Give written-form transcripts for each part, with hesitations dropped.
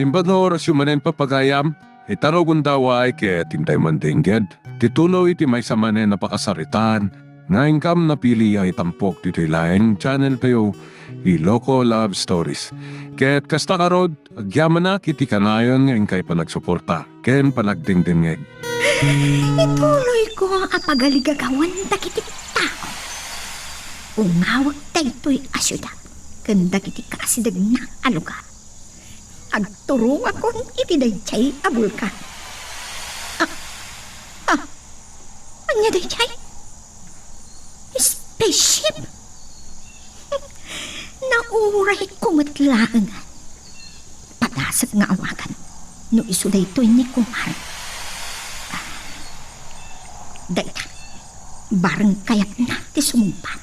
Limbano rasyumanen papagayam, itaro gundaway kaya tintay mandingged. Titulo iti may samanen na pakasaritan, nga ingkam na pili ay tampok dito laing channel kayo, Iloco Love Stories. Kaya't kasta karod, agyaman na kiti kanayon nga ingkay panagsuporta, ken panagdingdingeg. Ituloy ko ang apagaligagawan dakiti tao. Ungawag daytoy asyuda, kanda kiti kasidag na aluga. Agturong akong iti daychay abulka. Anya daychay? Spaceship? Nauray kumatlaangan. Padasag nga awagan, no iso daytoy ni Kumar. Dayta, barang kayat na ti sumumpat.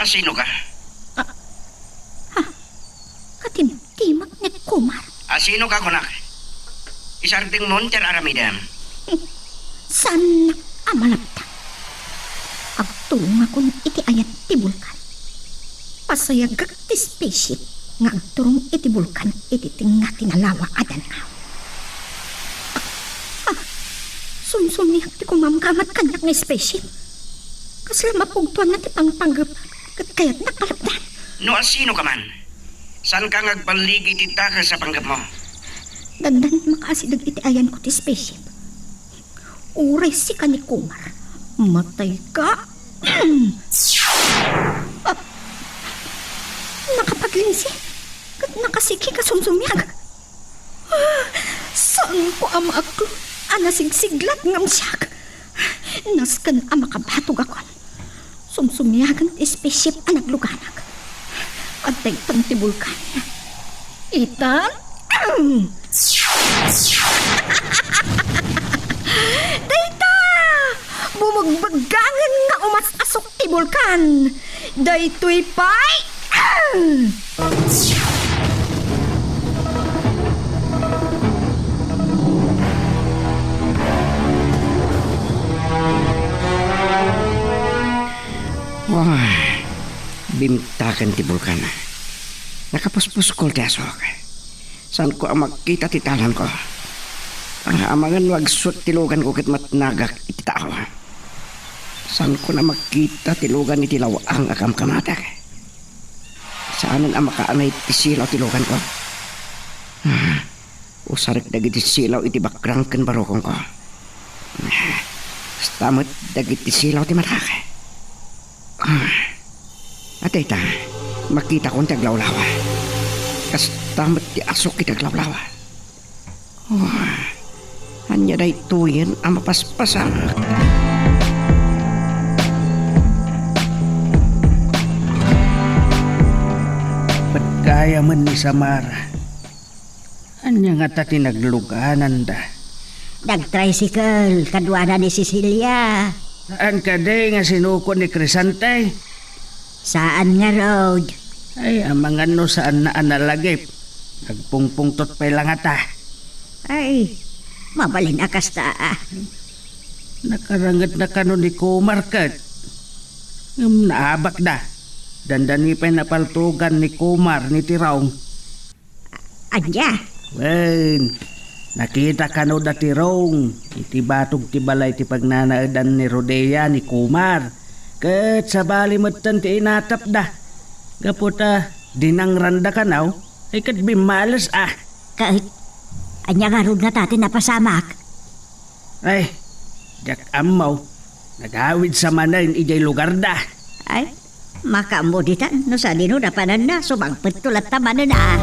Sino ka? Katimtimag ni Kumar. Sino ka, kunak? Isarting monter aramidam. Saan na amalapta? Agturong akong iti ayat ti bulkan. Pasayagag ti spaceship nga agturong iti bulkan iti tinga tinalawa adanaw. Sumsumiyak ti kumamkamat kanyak nga spaceship. Kasla mapugtuan na ti pangpanggap kaya't nakalapdan. No, sino ka man? San ka ngagbaligi ti taka sa panggap mo? Dandan makasidag iti ayan ko ti spaceship. Uray si ka ni Kumar. Matay ka. Nakapaglinsi. Kat nakasiki ka sumsumyag. Saan ko ang maaklo? Anasigsiglat ngam siyak. Naskan ang makabatog ako. Sumsumyagan ti spaceship ang nagluganag. Patay tang ti bulkan. Itan? Dayta! Bumagbagangan nga umasasok ti bulkan. Daytoy pay! Wah, bimtakan ti bulkan. Nakapuspuskol ti asok. Saan ko ang makita ti talan ko? Amangan wagsut tilugan ko kit matnagak iti tao. Saan ko na makita tilugan iti lawang akam kamatak? Saanan ang makaanay ti silaw tilugan ko? Usarik dagiti silaw iti bakrangken barokong ko. Stamot dagiti silaw ti matak. Atay ta, makita kong taglawlawa. Kastamot ti asok iti taglawlawa. Hanya day tuyen ang mapaspasak. Pagkaya man ni Samara. Anya nga ta tinagluganan da. Nag-tricycle, kadwana ni Cecilia. Saan ka day nga sinuko ni Crisante? Saan nga road? Ay, ang mga no saan na analagip. Nagpungpungtot pa lang ata. Ay, mabalin akas ta. Nakarangat na kano ni Kumar kat. Naabak na. Dandani pa napaltugan ni Kumar ni Tirong. Anya? Wen, nakita kano da Tirong. Iti batog ti balay ti pagnanaadan ni Rodea ni Kumar. Kat sa balimutan ti inatap da. Gaputa, dinangranda ka now. Ay kat bimalas Kahit, anya nga road na tati napasamak. Ay, jak amaw. Nagawid sa manayin ijay lugar da. Ay, makamuditan, no sa dino na panan na, sumangpit tulat tamanan na.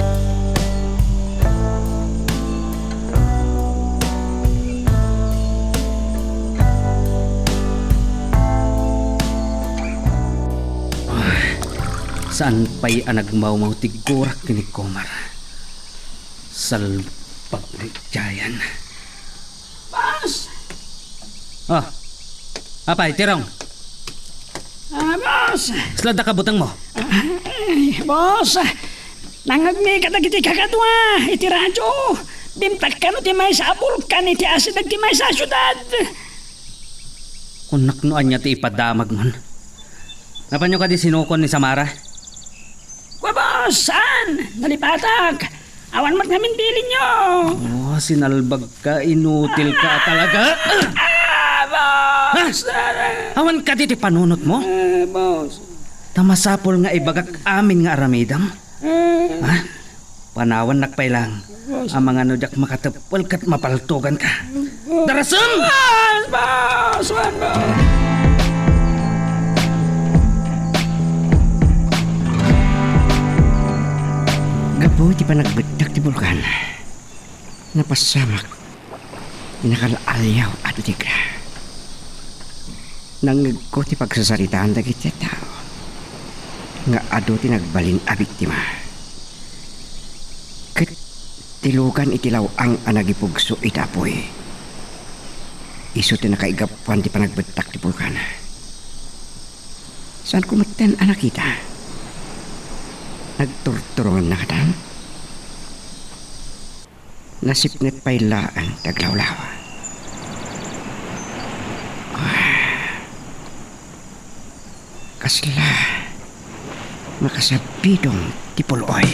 Saan pa'y anagmaw-maw tigurak ni Kumar? Salpag ni Jayan. Boss! Oh, apay, Tirong. Boss! Slada ka butang mo. Boss! Nangagmi ka dagiti kakadwa, iti radyo. Bimtak ka no ti may sa bulkan, iti asid ti may sa syudad. Kunak noan niya ti ipadamag mon. Napanyo ka di sinukon ni Samara? Kwa boss, saan? Nalipatak. Awan mat namin pili nyo. Oh, sinalbag ka, inutil ka talaga. Boss! Awan ka diti panunot mo? Boss. Tamasapol nga ibagak amin nga aramidam. Ha? Panawan nakpay lang. Ang mga nudyak makatapal kat mapaltugan ka. Darasam! Boss! Gaboy ti panagbedak ti bulkan. Napasamak. Inakalaalyaw at tigra. Nangig ko ti pagsasaritaan dagiti tao. Nga ado ti nagbalin a biktima. Ket tilugan itilaw ang anagipugso itapoy. Iso ti nakaigapuan ti panagbedak ti bulkan. Saan kumatan anak kita? Nagturturongan na katan. Nasipnet pa'y laan taglawlawa. Kasla makasabidong tipuloy.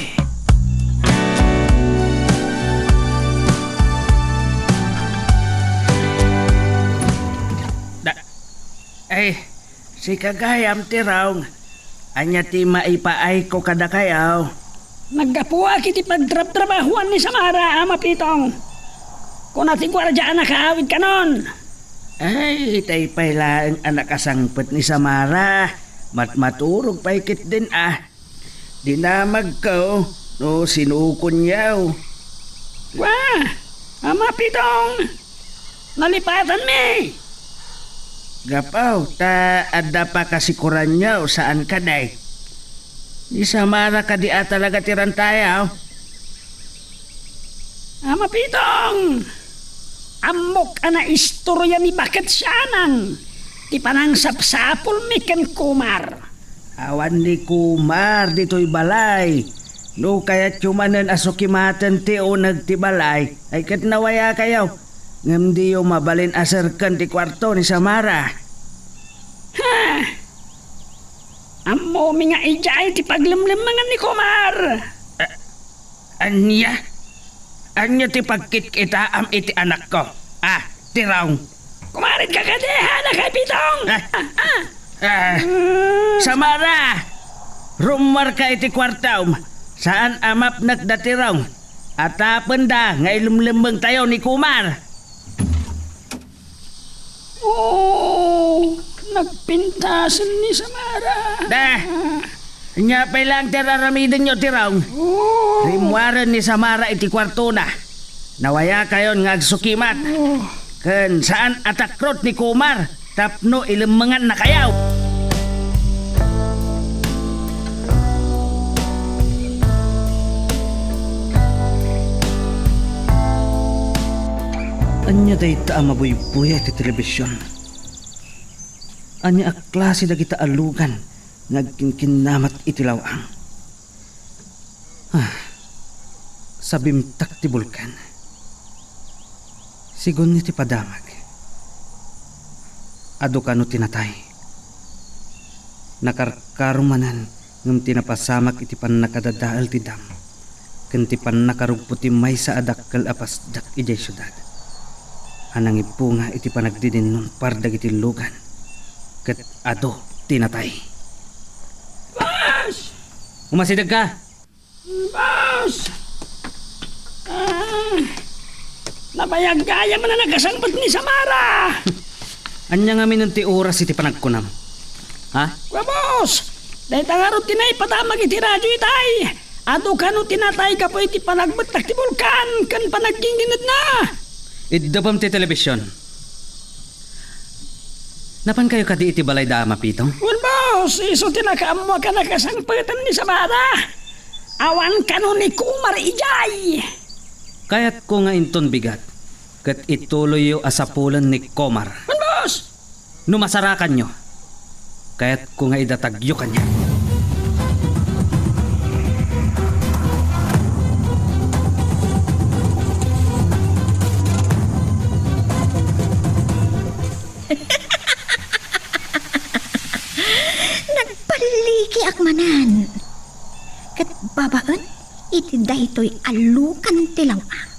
Si kagayam ti raong. Anya ti maipaay ko kada kayaw. Naggapuwa kiti pagtrap-trabahuan ni Samara, Ama Pitong. Kung natin kwardyaan nakaawid ka nun. Ay, itay pala ang anak kasangpet ni Samara. Maturog paikit din Dinamag ko, no sinukon yaw. Wah! Ama Pitong! Nalipatan mi! Gapaw, ta adda pa kasikuran yaw saan ka day. Di Samara ka di talaga tiran tayo. Ama Pitong! Amok ana istorya mi bakit siya nang ti panang sapsapol mi ken Kumar. Awan ni Kumar dito'y balay. No kaya tsumanan asukimatan ti o nagtibalay ay kat nawaya kayaw. Ngam di yung mabalin asarkan ti kwarto ni Samara. Ha! Amo mi nga ijay ti paglimlimangan ni Kumar. Anya? Anya ti pagkit kita am iti anak ko. Tiraw. Kumarit ka kadeha na kay Pitong. Samara! Rumar ka iti kwartaw. Saan amap nagdatiraw? At da nga ilumlimbang tayo ni Kumar. Oh, nagpintasan ni Samara. Nya pa lang tiraramidin nyo tiraw. Rimwaran ni Samara iti kwarto na. Nawaya kayon nga agsukimat. Ken saan atakrot ni Kumar. Tapno ilimangan na kayaw. Anya day ta mabuy-buya ti telebisyon. Anya a klase da kita alugan nagkinkinamat itilawang. Sa bimtak ti bulkan. Sigon ni ti padamag. Ado kano tinatay. Nakarkarumanan ngam tinapasamak iti pan nakadadaal ti dam. Ken ti pan nakarugpo ti may sa adakkel apas dak ijay syudad. Anang ipunga iti panagdidin nun pardag iti lugan. Ket ado tinatay. Boss! Umasidag ka? Boss! Nabayag-gaya man na nagkasangpat ni Samara. Anya nga minunti oras iti panagkunam. Ha? Boss! Dahil tangarot tinay patamag iti radyo itay. Ado kano tinatay ka po iti panagbatak ti bulkan kan panagginginad na. Idapam ti telebisyon. Napan kayo kadi iti balay da mapitong? Well, boss, iso tinakaamwa ka nakasangpatan ni Samara. Awan kano ni Kumar ijay. Kaya't ko nga inton bigat. Kat ituloy yung asapulan ni Komar. Well, boss! Numasarakan nyo. Kaya't ko nga idatagyo kanya. Nagpaliki akmanan. Kat babaan, iti daytoy alukan ti lawang.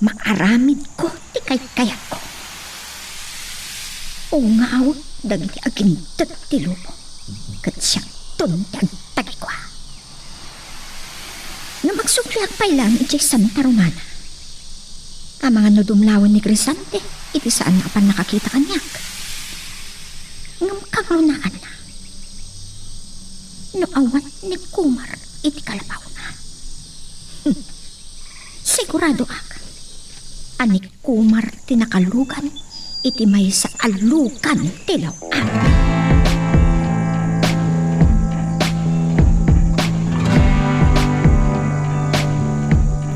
Maaramid ko ti kayat ko. Ungaw dagiti agintet ti lupo. Kat siya tuntag tagikwa. Nga magsuglag pa ilang iti Santa Romana. Ang mga nudumlawan ni Crisante, iti saan nga pa nakakita kanyak. Ngam kagrunaan na. No awat ni Kumar, iti kalabaw na. Sigurado ak. Ani Kumar tinakalugan, iti may sa alukan tilaw.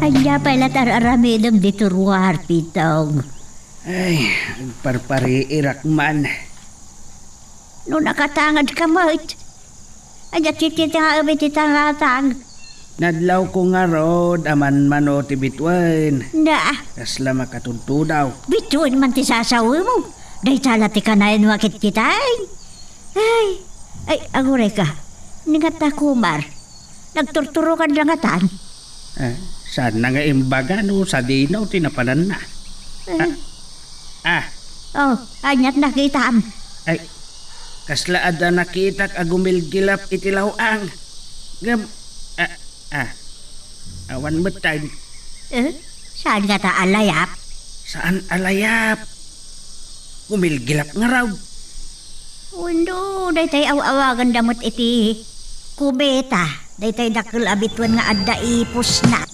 Anya pala tararamidang dituruar, pitong. Ay, parpari irak man. No nakatangad ka mo, anya tititang titang. Nadlaw ko nga rod, aman mano ti bitwen. Na, Kasla makatunto daw. bituin man ti sasawi mo. Day tala ti kanayan wakit kitain. Ay, aguray ka. Ningat na Kumar. Nagturturukan lang atan. Saan na nga imbaga no, sa dinaw tinapanan na. Oh, anyat nakitaan. Ay, kasla ada nakitak agumilgilap itilawang. Gam, awan betay. Saan nga ta alayap? Saan alayap? Gumilgilap nga raw. Undo, day tay awagan damot iti kubeta. Day tay dakil abitwan nga adda ipos na.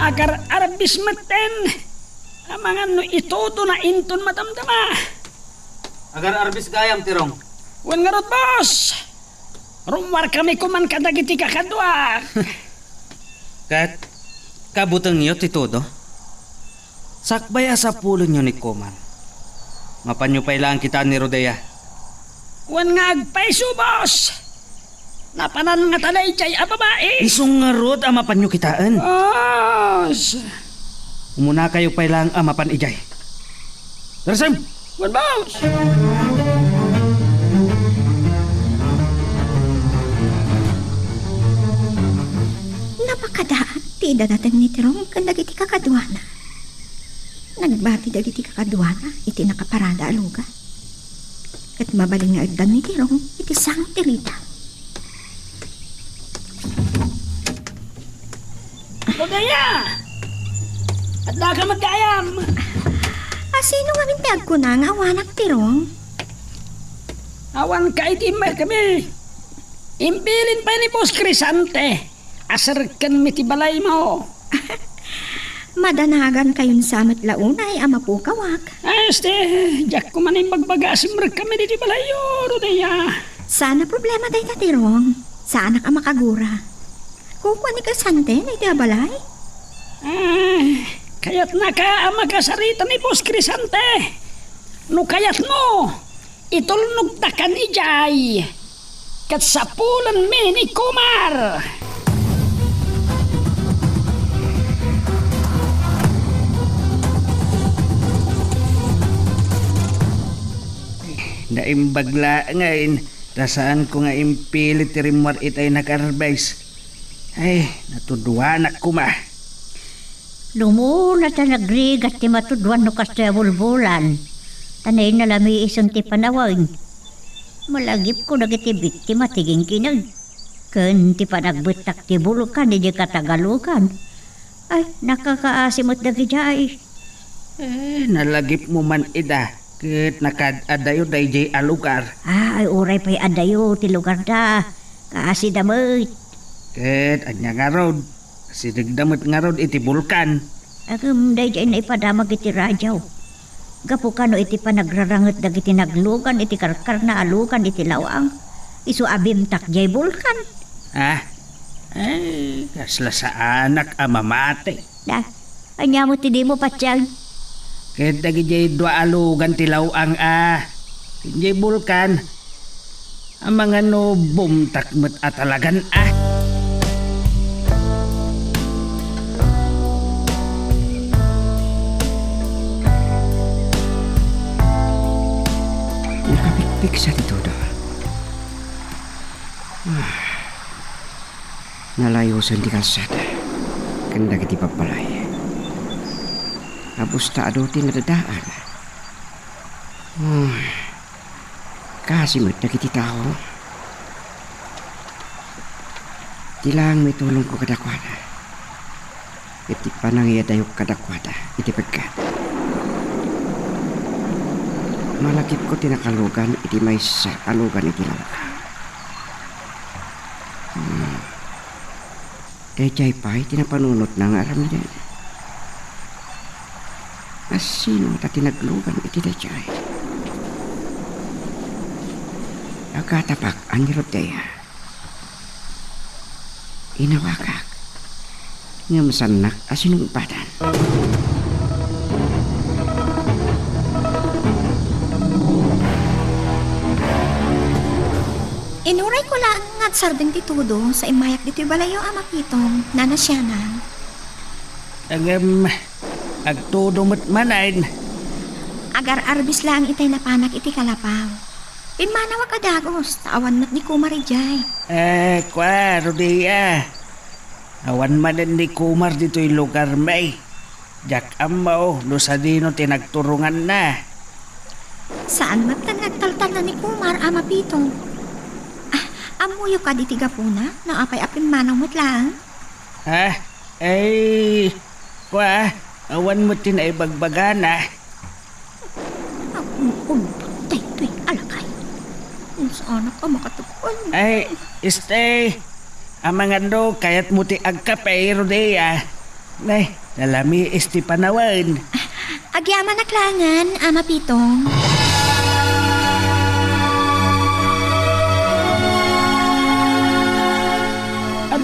Agar arbis maten. Amangan no itoto na inton matamdama. Agar arbis gayam tirong. Wan nga rot, boss. Rumwar kami kuman kadagiti kakadwa. Kat, kabutang niyo ti todo. Sakbaya sa pulo niyo ni Kuman. Mapanyo pa ilang kita ni Rodea. Wan nga agpaiso, boss. Napanan nga talay chay a babae. Isong nga rod ang mapanyo kitaan. Boss. Umuna kayo pa ilang amapan ijay. Darsam! Wan, boss. Napakadaan, ti dadatang ni Tirong kan dagiti kakadwana. Nagbati dagiti kakadwana, iti nakaparada aluga. Kat mabaling nga agdan ni Tirong, iti sang tirita. Rodea. At da ka magkayam. Sino nga mintag ko na nga awanak Tirong? Awan ka itimay kami. Imbilin pa ni Boss Crisante. Asarkan mi ti balay mo. Madanagan kayon sa amat launay ama po kawak. Este, jak ko man yung magbagasing kami di balay yo, Rodea. Sana problema tayo Tirong. Sa anak ang makagura. Kukuha ni Kasante na iti abalay. Kaya't nakaama kasarita ni Boss Crisante. No kayat mo, itulnog takan ijay. Kat sapulan mi ni Kumar. Naimbagla ngayon, rasaan ko nga impilit rimwar itay nakarbais. Ay, natuduanak ko ma. Lumuna ta nagrigat ti matudwan no kasta bulbulan. Tanay na lami isang ti panawag. Malagip ko dagiti biktima tiging kinag. Ken ti panagbutak ti bulukan di katagalukan. Ay, nakakaasimot dagiti ay. Nalagip mo man ida. Kit nakadadayo dayjay alugar. Ay, uray pa'y adayo ti lugar da. Kaasi damot. Kit anya nga rod. Kasi nagdamot nga rod iti bulkan. Agam dayjay na ipadamag iti radyaw. Gapo ka no iti panagrarangat dagiti naglugan iti karkar na alukan iti lawang. Isu abim takjay bulkan. Ay, kasla sa anak amamate. Da, anya mo ti di mo patyag. Kit dagijay dua alugan tilaw ang Tinjay bulkan. Ang mga no bumtak met atalagan Napiksa ti todo. Nalayusan ti kalsada. Kanda kiti papalay. Abusta ado ti nadadaan. Kasimot na kiti tao. Tilang may tulong ko kadakwada. Iti panangyadayok kadakwada. Iti pagkat. Malakip ko tinakalugan. Iti may sa alugan iti langka. Dayjay pa'y tinapanunot ng aram niya. Asino ta tinaglugan iti dayjay. Nagkatapak ang Rodea. Inawakak. Nga masanak asinong badan. Inuray ko lang nga sarding titudo sa imayak dito'y balayo ama pitong nanasyanan. Agtudo mo't manain. Agar arbis lang itay napanak iti kalapaw. Pinmanawag adagos, tawan mat ni Kumarijay. Kwa, Rodea. Awan manan ni Kumar dito'y lugar may. Jak amaw, no sa dino tinagturungan na. Saan mat kan nagtaltal na ni Kumar ama pitong? Amuyo ka di tigapuna, na apay-apin manaw mo't lang. Kwa, awan mo tinaibagbagana. Ako, tay-tuy, alakay. Saan ka makatukuan? Stay. Amangando, kayat mo ti agkapay, Rodea. Nay, nalami isti panawan. Agyaman naklangan, ama pitong.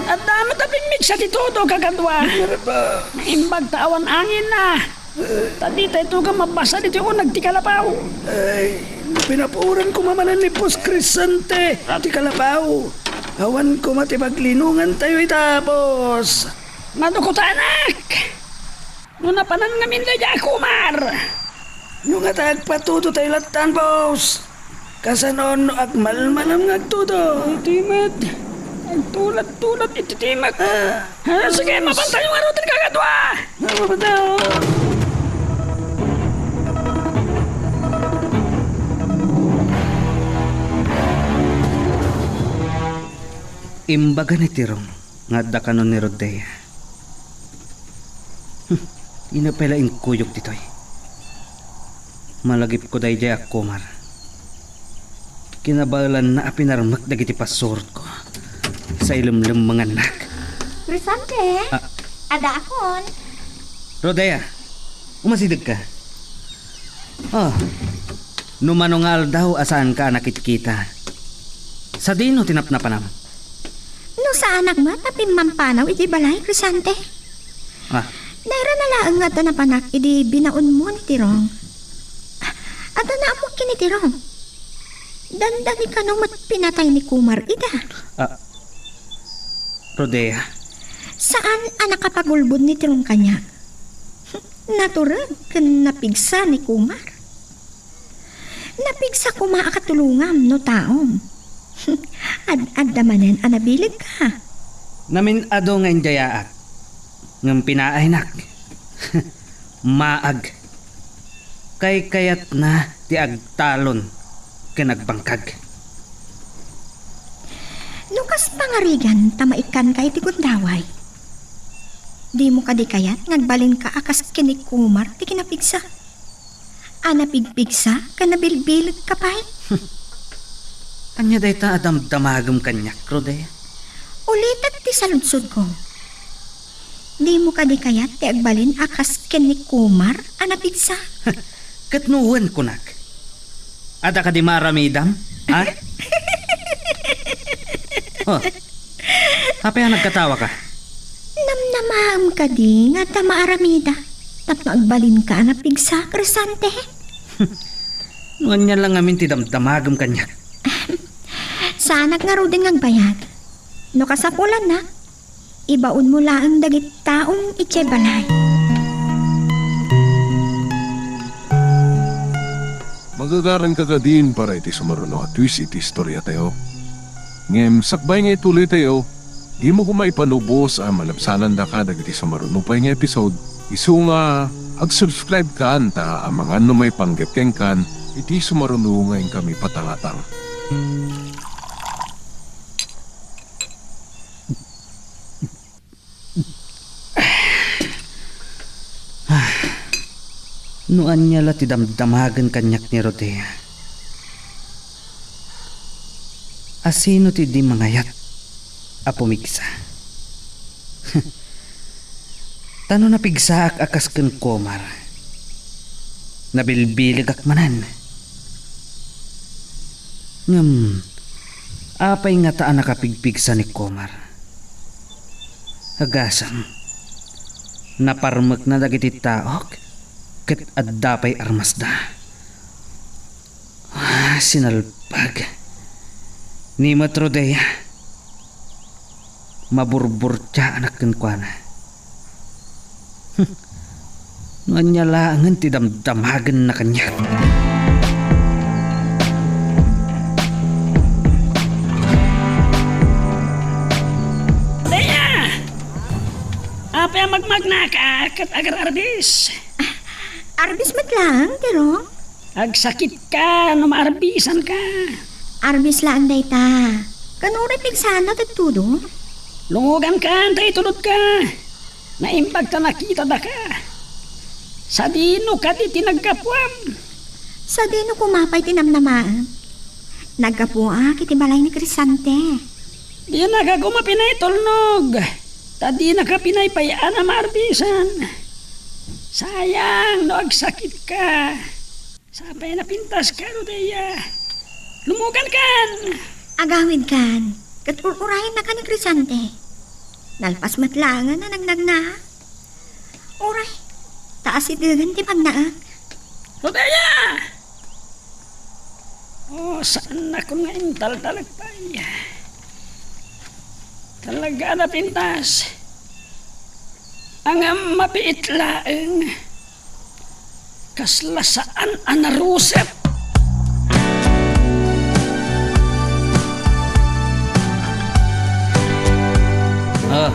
At damat aping mix sa titudo kakadwa. Imbag tawan angin na. Tadi tayo ka mabasa dito ko nagtikalapaw. Pinapuran ko mamanan ni Pos Crisante. Tikalapaw. Awan ko matibaglinungan tayo itapos. Nadukutanak. Nung napanan ngamin na dya, Kumar. Nung atagpatuto tayo latan, boss. Kasanon agmalmalam ngagtudo. Timat. Ang tulat-tulat ititimak. Sige, mapantay yung arutin kagadwa. Mapantay. Imbaga ni Tirong, nga da kanon ni Rodea. Ina pala kuyog ditoy. Malagip ko day jay Kumar. Kinabalan na apinarmak dagiti pasurot ko. Sa ilimlim mga anak. Crisante, ada akon. Rodea, umasidag ka. Numanungal daw asaan ka nakikita. Sa dino tinapnapanam. No sa anak mo, tapim mampanaw, iti balay, Crisante. Naira na laang nga na panak, idi binaon mo ni Tirong. At na mo kini Tirong. Dandani ka nung pinatay ni Kumar, ida. Rodea. Saan anak kapagulbod ni Tirong kanya? Naturag kan napigsa ni Kumar. Napigsa kuma akatulungam no taom. Ad-adamanen anabilig ka. Namin ado nga injayaak. Ngam pinaaynak. Maag. Kay kayat na ti agtalon kanagbangkag. Nukas pangarigan tamaikan kay ti gundaway. Di mo kadikayat ngagbalin ka akas kini Kumar ti kinapigsa. Anapigpigsa kanabilbilig kapay. Anya day ta adam-damagam kanyak, Rodea. Ulitat ti saludsod ko. Di mo kadikayat ti agbalin akas kini Kumar anapigsa. Katnuwan kunak. Ada ka di maramidam? Ha? Hape ang nagkatawa ka? Namnamaham ka di nga ta maaramida. Tapno agbalin ka anapigsa, Crisante. Nuwan niya lang amin ti damdamagam kanyak. Saanak nga ro din ngagbayag. No kasapulan na, ibaon mo lang dagit taong itsebalay. Magagaran ka ka din para iti sumaruno at twist iti istorya tayo. Ngem, sakbay nga ituloy tayo, di mo kumay panubos ang malabsanan da ka dagiti sumaruno pa nga episode. Isu nga, ag-subscribe ka anta ang mga may panggepkeng kan, iti sumaruno ngayon kami patangatang. Nuan niya la ti damdamagan kanyak ni Rodea. Asino ti di mangayat a pumigsa. Tano na pigsaak akas ken Komar. Nabilbilig akmanan. Ngam, apay nga taan nakapigpigsa ni Komar. Agasam, naparmek na dagiti taok ket addapay armasda. Sinalpag ni Matrodea. Maburbur anak ken kuana. Nuan niya langan ti damdamagan na kanya. Daya! Apa yang magmagna ka kat agar arbis? Arbis mat lang, Tirong. Agsakit ka, numarbisan ka. Arbis lang day ta. Kanuri pigsana tagtudo. Lungugan ka, antay tulod ka. Naimbag ta nakita da ka. Sa dino ka di tinagkapwam. Sa dino kumapay tinamnamaan. Nagkapua kiti balay ni Crisante. Di na ka gumapinay tulnog. Tadi na ka pinaypayaan na marbisan. Sayang, no agsakit ka. Sabay na pintas ka, Rodea. Lumugan kan. Agawid kan. Katulurahin na ka ni Crisante. Nalpas matlangan na nagnagna. Oray, taas itigan ti pagnaag. Rodea! Oh, saan ako nga intal-talagpay? Talaga na pintas. Ang mapiit laeng. Kaslasaan anarusep. Oh,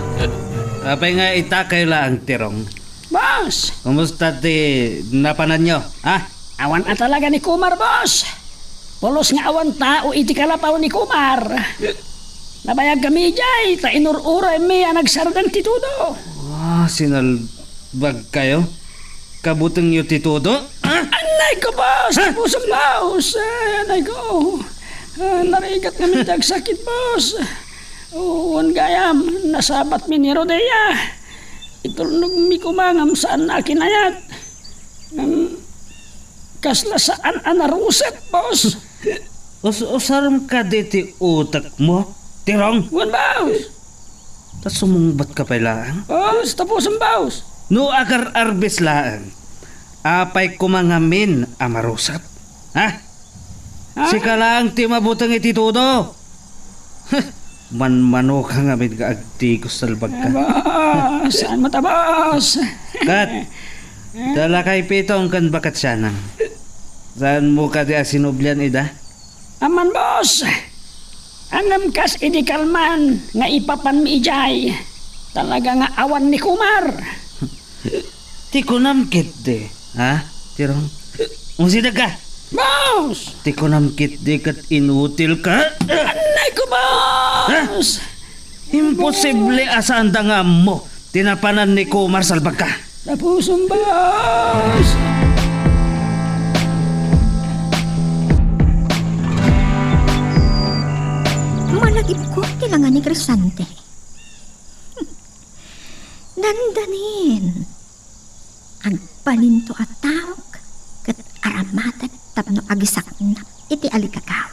apay nga itakay lang Tirong. Boss, Kumusta ti napanan nyo? Ha? awan na talaga ni Kumar, boss. Pulos nga awan tao iti kalapaw ni Kumar. Nabayag kami jay, ta inururay mi ang nagsardan titudo. Sinalbag kayo? Kabutang nyo titudo? Anay ko, boss! Pusong laos! Anay ko! Narigat kami tagsakit, boss! Uwan gayam, nasabat mi ni Rodea. Itulnog mi kumangam saan na kinayat. Kasla saan anaruset, boss! Usaram ka diti utak mo, Tirong? Uwan, boss! Tas sumungbat ka pa lang? Boss, tapusan, boss! No agar arbis lang. Apay kumangamin amarusap. Ha? Sika lang ti mabutang ititudo. Manmano ka nga mit kaagti ko salbag ka. Boss, saan mata, boss? Kat, dala kay pitong kan bakat siyanang. Saan mo ka di asinublian ida? Aman, boss! Angam kas idikalman nga ipapan mi ijay. Talaga nga awan ni Kumar. Ti kunamkit de. Ha? Tirong? Musida ka? Boss! Ti kunamkit de kat inutil ka? Anay ko, boss! Imposible asaan da nga mo. Tinapanan ni Kumar salbag ka. Tapusong, boss! Malagip ko kailangan ni Crisante. Dandanin. Agpalinto at tawag kat aramatan tapno agisak na iti alikakaw.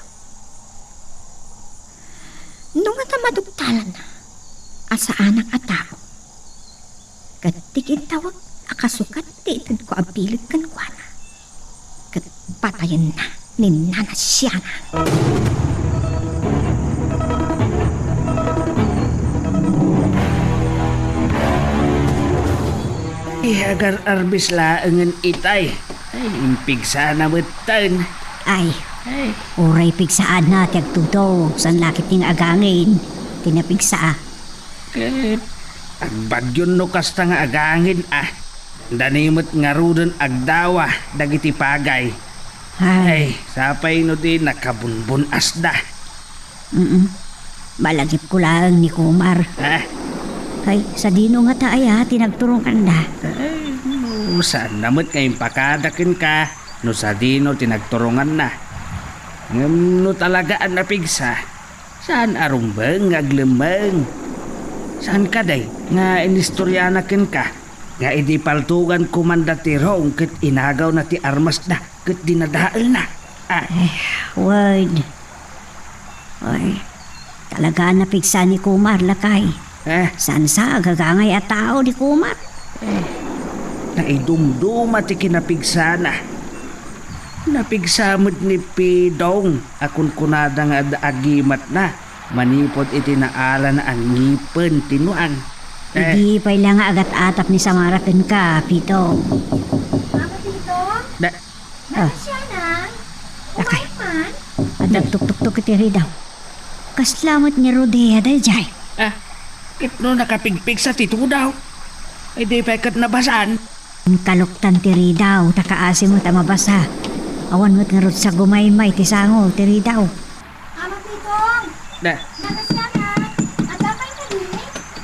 Nung at madugtalan na asa anak at tao. Kat tikit tawag akasukat ti itid ko abilig kan kuana. Kat patayan na ni Nana Siana. Agar arbis laangan itay. Ay, impig sana betan. Ay, oray pigsaan na tiyag tudo. San lakit ning agangin. Tinapigsa. Agbagyon no kasta nga agangin Danimot nga rudon agdawa dagiti pagay. Ay, Sapay no di nakabunbun asda. malagip ko lang ni Kumar. Ay, sa dino nga taaya, tinagturong kanda. No, saan namot ngayong pakadakin ka, no sa dino tinagturungan na. Ngam no talagaan na pigsa, saan arumbang aglemang? Saan ka day, nga inistoryanakin ka, nga idi paltugan kumanda ti Rong ket inagaw na ti armas na, ket dinadaal na. Word. Ay, talaga napigsa ni Kumar lakay. San sa agagangay at tao ni Kumar? Naidumduma ti kinapigsana. Napigsamot ni Pidong, akon kunada nga agimat na. Manipod iti naala na ang ngipin tinuan. Hindi pa lang nga agat-atap ni Samaratin ka, Pito. Mama Tito? Da, Siya na? Lakay. Man? At nagtuk-tuk-tuk iti daw. Kaslamot ni Rodea dahil jay. itno nakapigpig sa tito daw. Ay di pa ikat nabasan. Kaluktan tiri daw, takaasi mo tamabasa. Awan mo't nga rot sa gumaymay, tisango, tiri daw. Mama Titong! Da, Siya na? At damay ka din?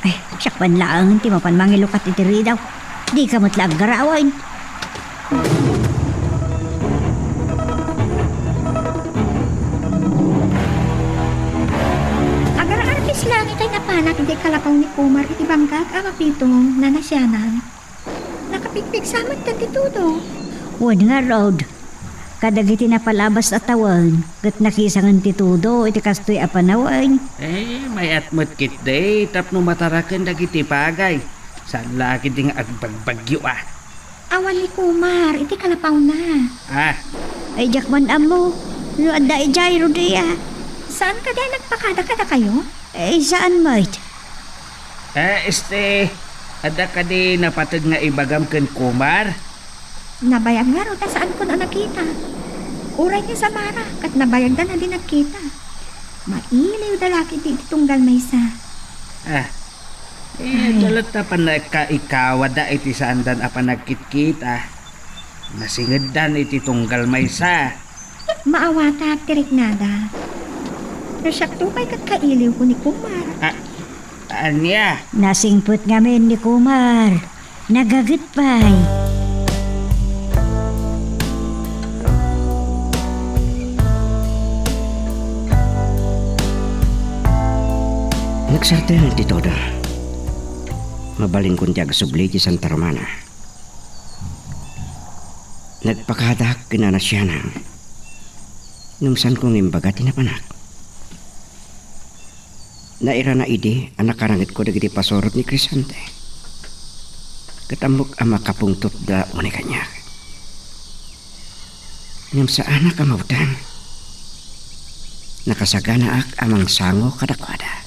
Ay, siyak panlaang, ti mapan mangilukat itiri daw. Di ka mo't lag garawain. Agar-artis lang itay napanak hindi kalapaw ni Kumar iti bangkag ama Pitong nanasyanan. Nakapigpig samat ka titudo. Wan nga road. Kadagiti na palabas at tawan, gat nakisangan titudo, iti kastoy apanawan. may atmot kit day, tapno matarakan dagiti pagay. Saan laki ding agbagbagyo Awan ni Kumar, iti kalapaw na. Ay, jakman amo. No, anda ijay, Rodea. Saan ka din nagpakada-kada kayo? Eh, saan, mate? Ada ka di napatag nga ibagam ken Kumar? Nabayag nga ro, saan ko na nakita. Uray ni Samara, kat nabayag na din nagkita. Mailiw dalaki di tunggal may sa. Dalat na pa nagkaikawada iti sandan apa nagkitkita. Nasingadan iti tunggal may sa. Maawata tirik nada. Nasyak tukay kat kailiw ko ni Kumar. Anya? Nasingput ngamin ni Kumar. Nagagitpay. Nagsartel ti Toda. Mabaling kun tiag subli ti Santa Romana. Nagpakadak kinanasyanan. Nung san kong imbaga tinapanak. Naira na idi, anak karangit ko dagiti pasorot ni Crisante. Katambok ang makapungtot da unay kanya. Ngam sa anak amawtan. Nakasagana ak amang sango kadakwada.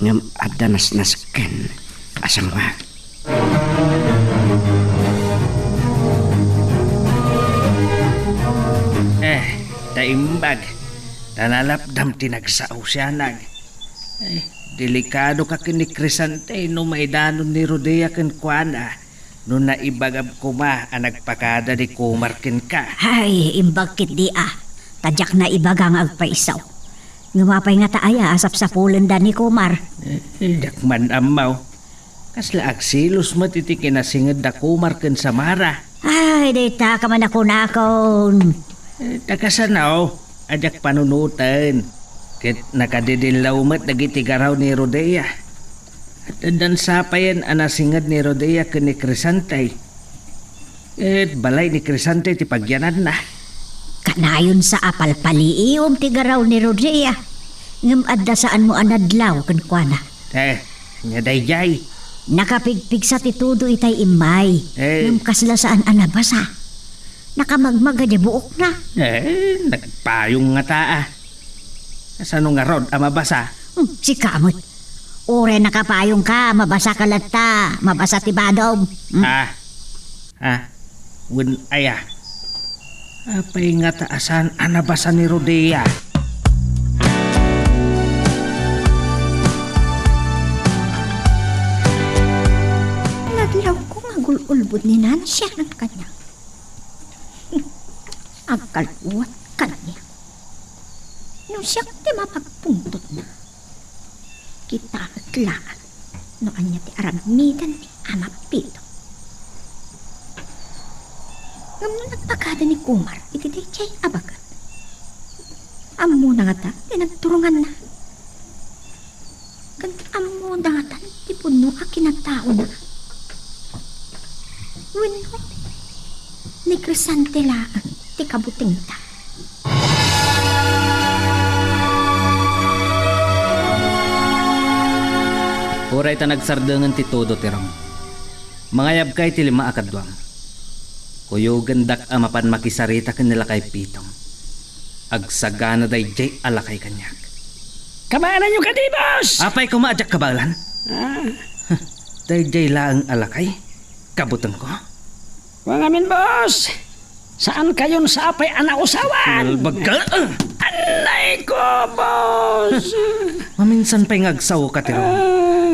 Ngam adda nasken asang wag. Taimbag. Nalalapdam tinagsao siya nag. Delikado ka kini Crisante no maidanon ni Rodea ken kuana. No naibagab kuma ang nagpakada di Kumar ken ka. Ay, imbagkit di Tadyak na ibagang agpaisaw. Ngumapay nga taaya asap sa pulan da ni Kumar. Dakman amaw. Kasla agsilos matiti kinasingad da Kumar ken Samara. Ay, dita ka man ako nakon. Takasanaw, ajak panunutan. Kit nakadidilaw mat dagiti garaw ni Rodea. At dan sapayan anasingad ni Rodea ken ni Crisante. Balay ni Crisante ti pagyanan na. Kanayon sa apalpaliiom ti garaw ni Rodea. Ngam adda saan mo anadlaw ken kuana. Nya dayjay. Nakapigpig sa titudo itay imay. Ngam kasla saan anabasa. Nakamagmaga di buok na. Nagpayong nga taa. Sano nga rod amabasa? Si Kamot. Ure nakapayong ka, mabasa ka lata, mabasa ti badom. Wun aya. Apay nga taasan anabasan ni Rodea. Naglaw ko nga gululbod ni Nana siya ng kanya. Ang kalwat kanya. Nung siya di mapagpuntot na. Kita aglaan. Noon niya ti aramidan ni Ama Pito. Ngam nagpagada ni Kumar, iti di chay abagat. Amo na nga ta, tinagturungan na. Kan amo na nga ta, ti puno a kinagtao na. Wenno, ni Crisante laan, ti kabuting ta. Uray ta nagsardangan ti todo ti Ram. Mangayab kay ti lima akadwam. Kuyo gandak amapan makisarita kanila kay Pitong. Agsagana day jay alakay kanyak. Kabalan nyo ka di, boss! Apay kumaadyak kabalan? Day jay laang alakay? Kabutang ko? Wangamin, boss! Saan kayon sa apay anausawan? Albag ka? Alay ko, boss! Maminsan pa'y ngagsaw ka ti Ram.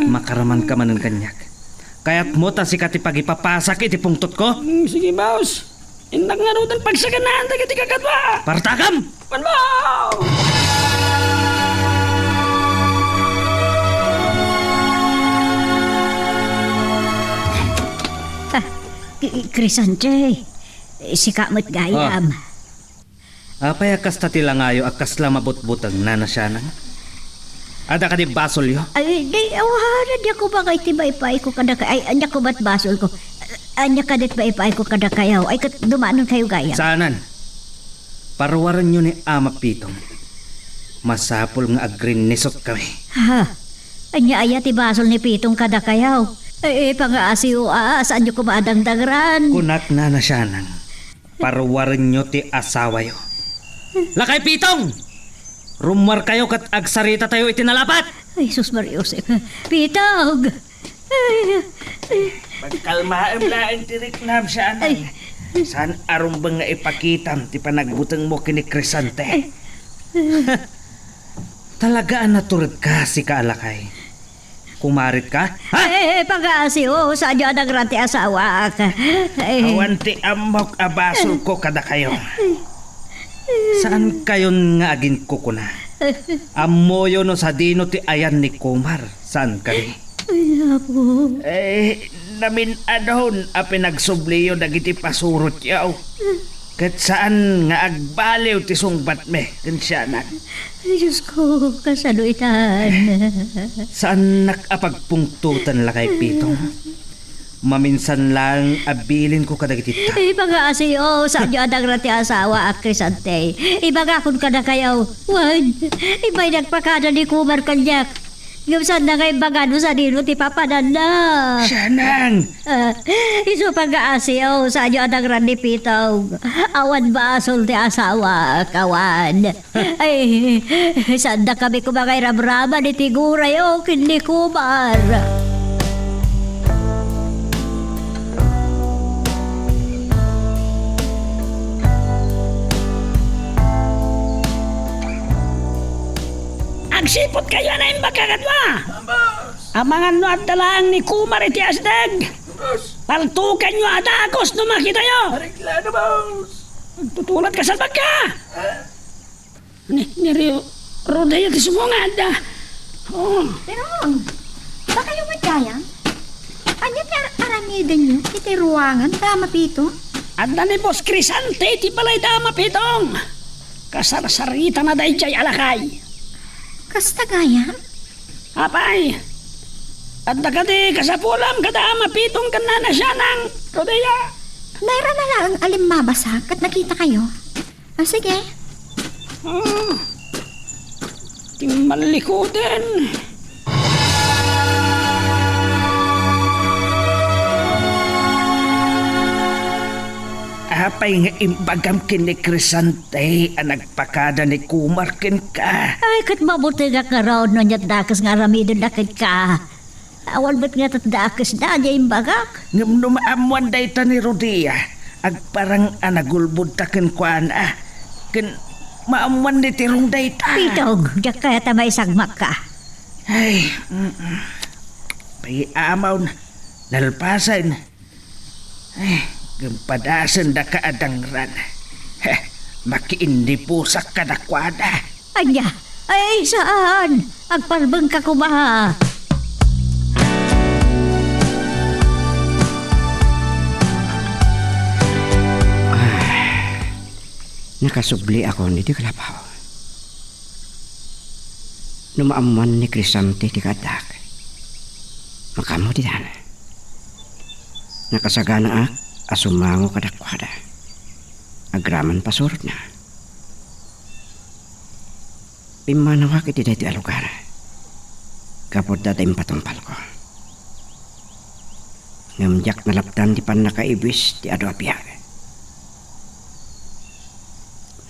Makaraman ka man ng kanyak. Kaya't mo ta si kati pagipapasak iti pungtot ko? Sige, boss. Indak nga rin pagsaganahan tayo ti kakadwa. Partakam! Panbaw! Crisante, si Kamot Gayam. Apay akas tatilangayo akas lamabot-butang nanasyanan. Ada ka di basol yo? Ay, di, awara, di ako ba kay tibay-pay ko kada ay, anya ko ba't basol ko? Anya ka dit ba-ipay ko kada kayaw? Ay, kat dumanon kayo gaya. Saanan? Parwaran nyo ni Ama Pitong. Masapol nga agrin nisot kami. Ha? Anya aya ti basol ni Pitong kada kayaw? Ay, pangaasi o saan nyo kumadang dagran? Kunak nanasyanan. Parwaran nyo ti asawa yo. Lakay Pitong! Rumar kayo kat agsarita tayo itinalapat. Ay, sus Mariusip. Pitog! Pagkalmaam laang tiriknam siya anay. Saan arumbang nga ipakitam ti panagbutang mo kini Crisante? Talagaan naturad ka si Kaalakay. Kumarit ka? Ha? Ay, pag-aasi o saan nyo dagran ti asawa ka? Ay, Awan ti amok abasol ko kada kayo. Saan kayon nga agin kukuna? Amoyo no sa dino ti ayan ni Kumar. Saan kami? ay, apo. Namin adon a pinagsubliyo dagiti pasurot yaw. Kat saan nga agbaliw ti sungbat me kensyanan. Ay, Diyos ko, kasaluitan. Saan nakapagpungtutan la kay Pitong? Maminsan lang abilin ko kadagiti ta. Ay, pag-aasi o saan nyo dagran ti asawa at Crisante? Ibagakon ka na kayaw. Wan, iba'y nagpakada ni Kumar kanyak. Yung saan na kayo bagano sa dino ti papanan na. Syanang! Iso pag-aasi o saan nyo dagran ni Pitong? Awan ba asol ti asawa, kawan? Ay, saan na kami kumangay ramraman ni Tiguray o kini Kumar? Agsipot kayo na yung magkakadwa. Ang mga no at dalaang ni Kumar iti asdag. Paltukan nyo adakos no makita nyo. Tutulad ka sa bagka. Ni Rodea ti sumungad. Oh. Pero, ba kayo magkaya? Anya ti aramidan nyo, iti ruangan, tama Pito? Adda ni Boss Crisante ti balay dama pitong. Kasarsarita na dahi jay alakay. Kasta gaya? Apay, adda ka di kasapulam kadama pitong kanana siya ng Rodea. Naira na lang ang alimabasa kat nakita kayo. Sige. Oh. Timalikutin. Apay nga imbagam kini Crisante ang nagpakada ni Kumar ken ka. Ay, kat mabuti nga karoon no nyat dakas nga ramidon nakit ka. Awan ba't nga tat dakas na niya imbagak? Ngam numaamuan day ta ni Rodea. agparang anagulbud ta ken kuan ken maamuan ni tirong dayta. Pitong, diyak kaya ta may sagmak ka. Ay, pag-iamaw na, nalpasan. Ay, gampadasan da kaadangran. Makiindi po sa kadakwada. Anya, ay saan? Agpalbang ka kumaha. Nakasubli ako ni di kalabaw. Numaamuan ni Crisante di kadak. Makamo di dana. Nakasagana asumango kadakwada. Agraman pasurot na. Pimanawa kiti dito alugar. Kapod dati impatumpal ko. Ngamjak nalaptan di pan nakaibis di ado apiag.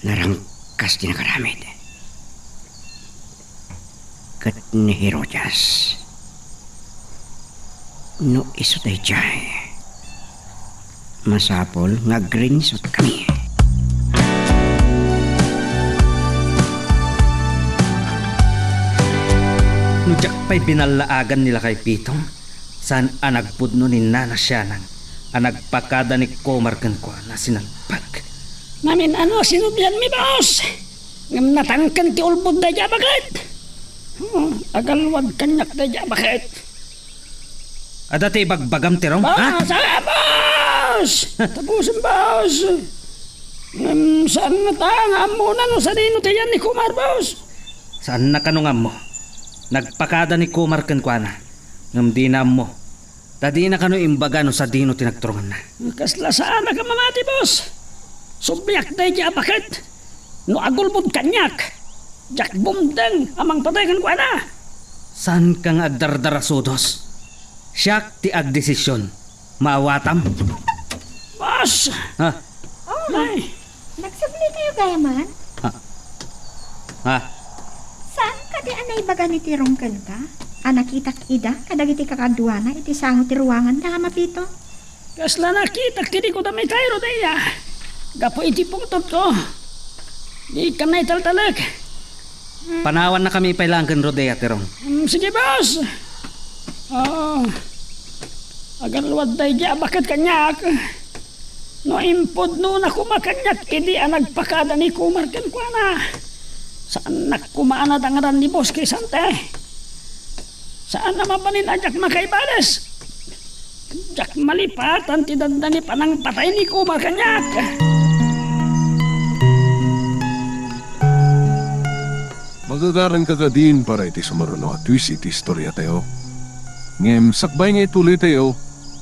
Narangkas di nakaramid. Kat ni Herodas. No iso tayo jay. Masapol nga grinsot kami. Nujak pa'y binalaagan nila kay Pitong. Saan anagpudno ni Nana Sianang. Anagpakada ni Komar ken kwa na sinagpag. Namin sinubyan mi boss. Ngam natangkan ti ulbod da dya bakit? Agalwad kanyak da dya bakit? Adati bagbagam tirong, ha? Boss! Tapusin boss. Ngam saan na tanga mo na no sa dino tayan ni Kumar boss? Saan na kanungam mo? Nagpakada ni Komar ken kwa na. Ngam di na mo. Tadi na kano imbaga no sa dino tinagturungan na. Kasla saan na ka mamati boss? Subyak da dya bakit? No agulbod kanyak. Jak bumdeng amang patay kan kwa na. Saan kang agdardarasudos? Siyak ti agdesisyon. Maawatam. Boss! Ha? Ay, Nagsabli kayo gaya man? Ha? Saan ka di anay baga ni tirong ka? Nakita ida, kadagiti kakadwana, iti sango ti ruangan da mapito. kasla nakita kini ko da may tayo daya. Gapo iti pungtot ko. Di ka na italtalag. Panawan na kami pailangan rodea tirong. Sige boss. Agalwad day dya bakit kanyak. No impod no na kumakanyak idi ang nagpakada ni Kumar ken kwa na. Saan nakumaan na dangaran ni Boss Crisante? Saan naman ba ninadyak makaibales? Jak malipatan ti dandani panang patay ni Kumar kanyak. Magagaran ka din para iti sumaruno at twist iti istorya tayo. Ngem sakbay nga ituloy tayo,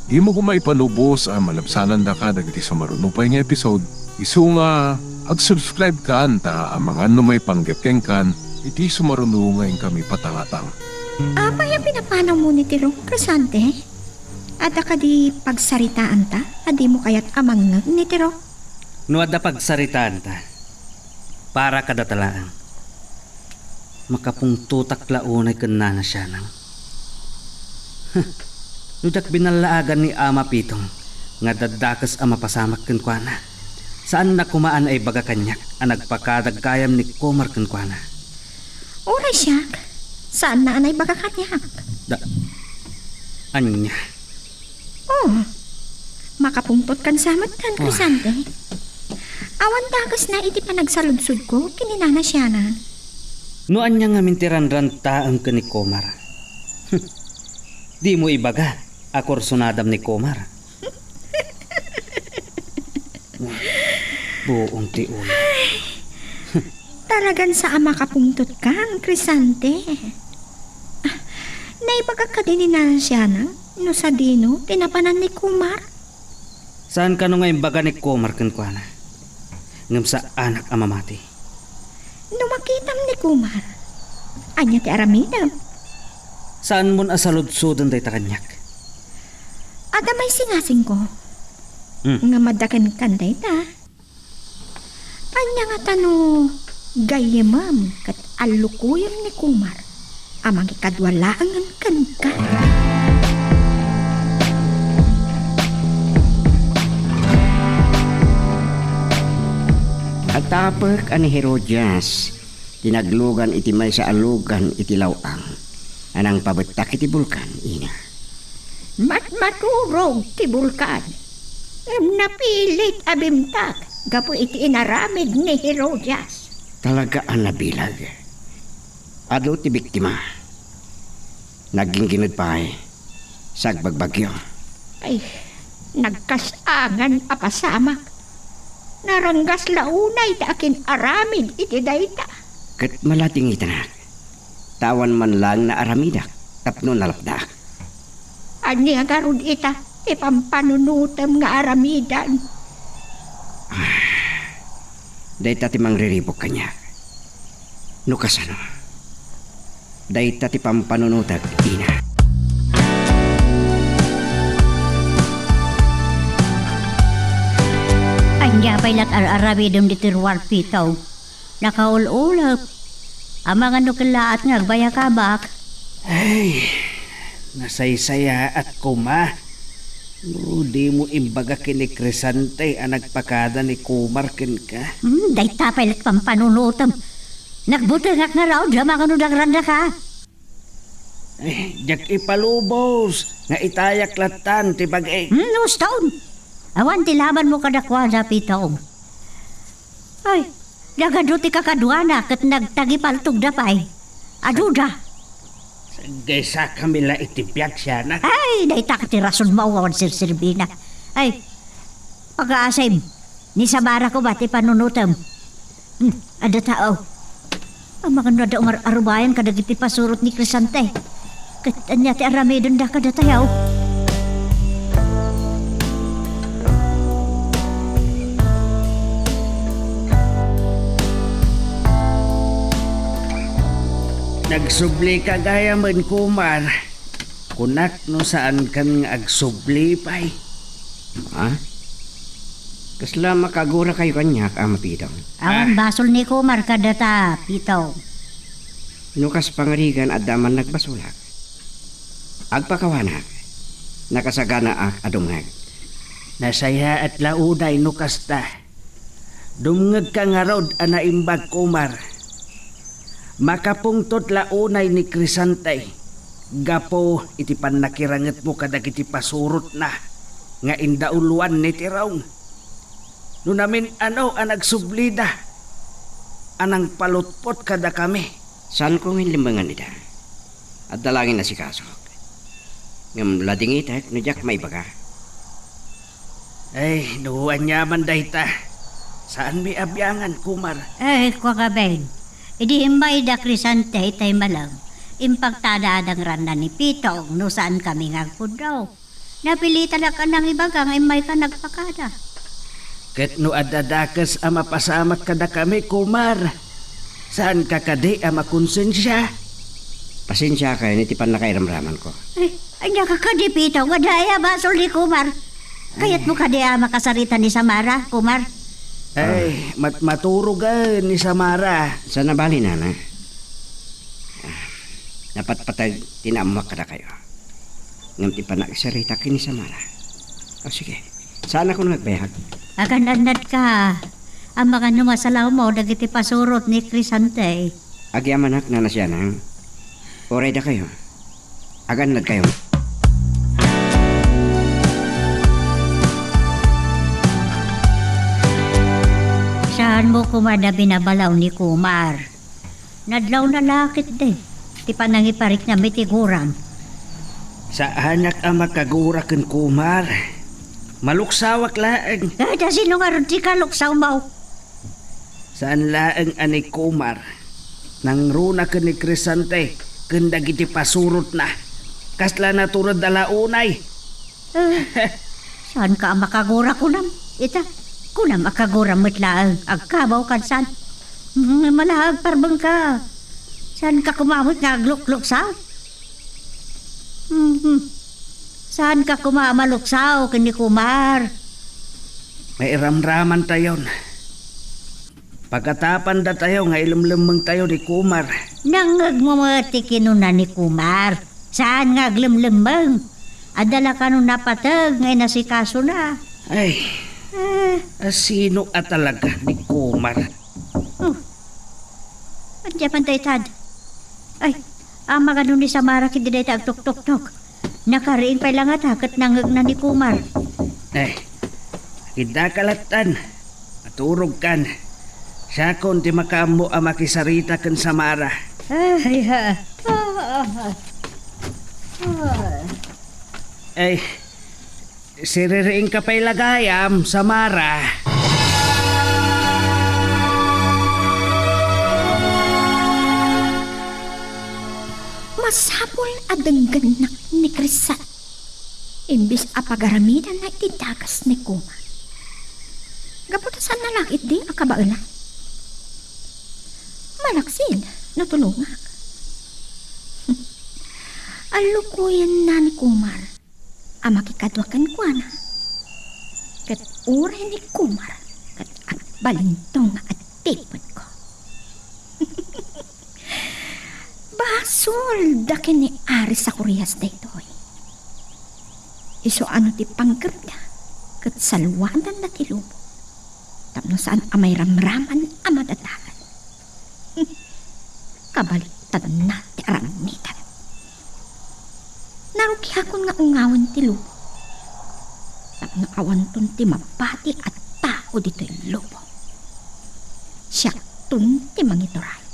di mo kumaipanubos ang malabsanan da ka dagiti sumaruno pa nga episode. Isu nga ag-subscribe ka anta ang mga may panggapkeng kan, iti sumaruno ngayon kami patangatang. Apa yung pinapanaw mo ni tirong Crisante? At ka di pagsaritaan ta, adi mo kaya't amang ni tiro. Nuad na pagsaritaan ta. Para kadatalaan. Makapungtutak launay ken Nana Sianang. Nudak binalaagan ni Ama Pitong nga dadakas ang mapasamak ken kwa na. Saan na kumaan ay baga kanyak ang nagpakadag kayam ni Komar ken kwa na. Oray siya, saan na anay baga kanyak? Anya. Oh, makapungtot kan samat kan Crisante. Awan dagas na iti panagsaludsud ko, kininana siya na. Noan niya nga mintiran-ran taang ka ni Komar. Di mo ibaga, akorsunadam ni Komar. Buong ti ulo. Taragan sa ama kapungtot kan, Crisante. Naibaga ka din na siya na, no sa dino, tinapanan ni Kumar. Saan ka no nga imbaga ni Komar ken kwa na? Ngam sa anak amamati. Numakitam ni Kumar. Anya ti aramidam. Saan mo asalud-sudan day ta kanyak? Ada may singasing ko. Nga madakan kanday ta. Anya nga tano, gayemam kat alukuyam ni Kumar. Amang ikadwalaangan kan ka. Pagtapak ani Herodias, tinaglugan iti may sa alugan iti lawang. Anang pabetak iti bulkan, ina. Maturog ti bulkan. Napilit abimtak. Gapo iti inaramid ni Herodias. Talaga ang nabilag. Ado ti biktima. Naging ginod pa ay sagbagbagyo. Ay, nagkasangan apasamak. Naranggas launay ta akin aramid iti dayta. Kat malating itanak. Tawan man lang na aramidak. Tapno nalapdak. Ani agarod ita, ipampanunutem nga aramidan. Dayta ti mangriribok kanya. Nukasano. Dayta ti pampanunutag, ina. Anya pa'y lat ar-arabidom di tiruar pitaw. Nakaululap. Ang mga nukilaat nga agbayakabak. Ay, nasaysaya at kuma. No, di mo imbaga kini Crisante ang nagpakada ni Kumar ken ka. Day tapay lat pampanunutam. Nagbutangak nga raw, dyan mga nudang randa ka. Ay, jak ipalubos. Nga itayak latan, tibag No, stone. Awan tilaban mo kadakwa sa pitaw. Ay, nagaduti ka kadwana kat nagtagipaltog dapay. Aduda. Gaysa kamila itipyak siya na. Ay, day takati rason mauwawan sir Sirbina. Ay, pag-aasim. Ni Samara ko bati panunutam. Ada tao. Ang mga nadaong arubayan kadagiti pasurot ni Crisante. Katanya ti aramidon da kada tayaw. Nagsubli ka gaya man Kumar. Kunak no saan kan nga agsubli pay. Ha? Kasla makagura kayo kanya, amapitong. Awan basol ni Kumar kada ta, pitaw. Nukas pangarigan at daman nagbasulak. Agpakawanak. Nakasagana adungag. Nasaya at launay no kasta. Dumngag ka nga rod anaimbag Kumar. Makapungtot launay ni Crisante. Gapo iti panakiranget mo kadag iti pasurot na. Nga indauluan ni Tiraw. No namin ano ang nagsublida. Anang palutpot kada kami. Saan kong limbangan ita? At dalangin na si Kasok. Ngam lading itak, nujak may baga. Ay, nuhuan niya man dahita. Saan may abyangan, Kumar? Ay, kwa ka ben. Idi imbay da Crisante itay malang. Impagtada adang randa ni Pitong no saan kami ngagpudaw. Napilitan na ka ng ibagang imay ka nagpakada. Ket no adadakas ang mapasamak kada kami, Kumar. Saan ka kadi ang makonsensya? Pasensya kayo, nitipan na kairamraman ko. Ay nakakadi Pitong, adaya basol ni Kumar. Kayat mo kadi makasarita ni Samara, Kumar. Ay, maturugan ni Samara. Sa nabali na. Dapat patay tinamak kada kayo. Ngam ti panagsarita kini Samara. O sige, saan ako nagbayag? Agan-anad ka. Ang mga numasalaw mo, dagiti pasurot ni Crisante. Agyamanak na nasya na. Oray da kayo. Aganad kayo. Saan mo kumada binabalaw ni Kumar? Nadlaw na lakit de. Ti panangiparik na mitiguram. Sa anak ang makagura ken Kumar. Maluksawak laeng. Kada sino nga ron ti kaluksaw mo? Saan laeng ani Kumar. Nang runa ken ni Crisante. Ken dagiti pasurot na. Kasla na turod dalaunay. Saan ka ang makagura kunam? Ita, kunam makagura matlaang agkabaw kansan. Malahag parbang ka. Saan ka kumamot nga agluk-luksaw? Saan ka kumamaluksaw kini Kumar? May ramraman tayon. Pagkatapan da tayo nga ilumlumang tayo ni Kumar. Nangag mo mati kinuna ni Kumar. Saan nga aglimlimbang? Adala ka nung napatag ngay nasikaso na. Ay, sino at talaga ni Kumar? Diyan pantay tad. Ay, ang mga nun ni Samara kiti day tag tok-tok-tok. Nakariin pa lang at hakat nangag na ni Kumar. Eh, kita kalatan. Maturog kan. Siya kon ti makamo ang makisarita kan Samara. Ay, ha. Eh, siririing ka pa'y lagayam, Samara. Masapol adenggan na ni Krisat. Imbis apagaramidan na itidagas ni Kuma. Gaputasan na lakit di akabaala. Malaksin, natulungak. Alukuyan na ni Kumar. Amakikadwakan ko na. Kat ure ni Kumar. Kat at balintong at tipod ko. Basol dakin ni Ari sa Koreas daytoy. Iso ano ti pangkep na. Kat salwanan na ti lubo. Tapno saan amay ramraman amadatagan. Kabaliktad na ti aramitan. Narukihakon nga ungawan ti lubo. Tapno awanton ti mabati at tao dito'y lubo. Siya tun ti mangituray.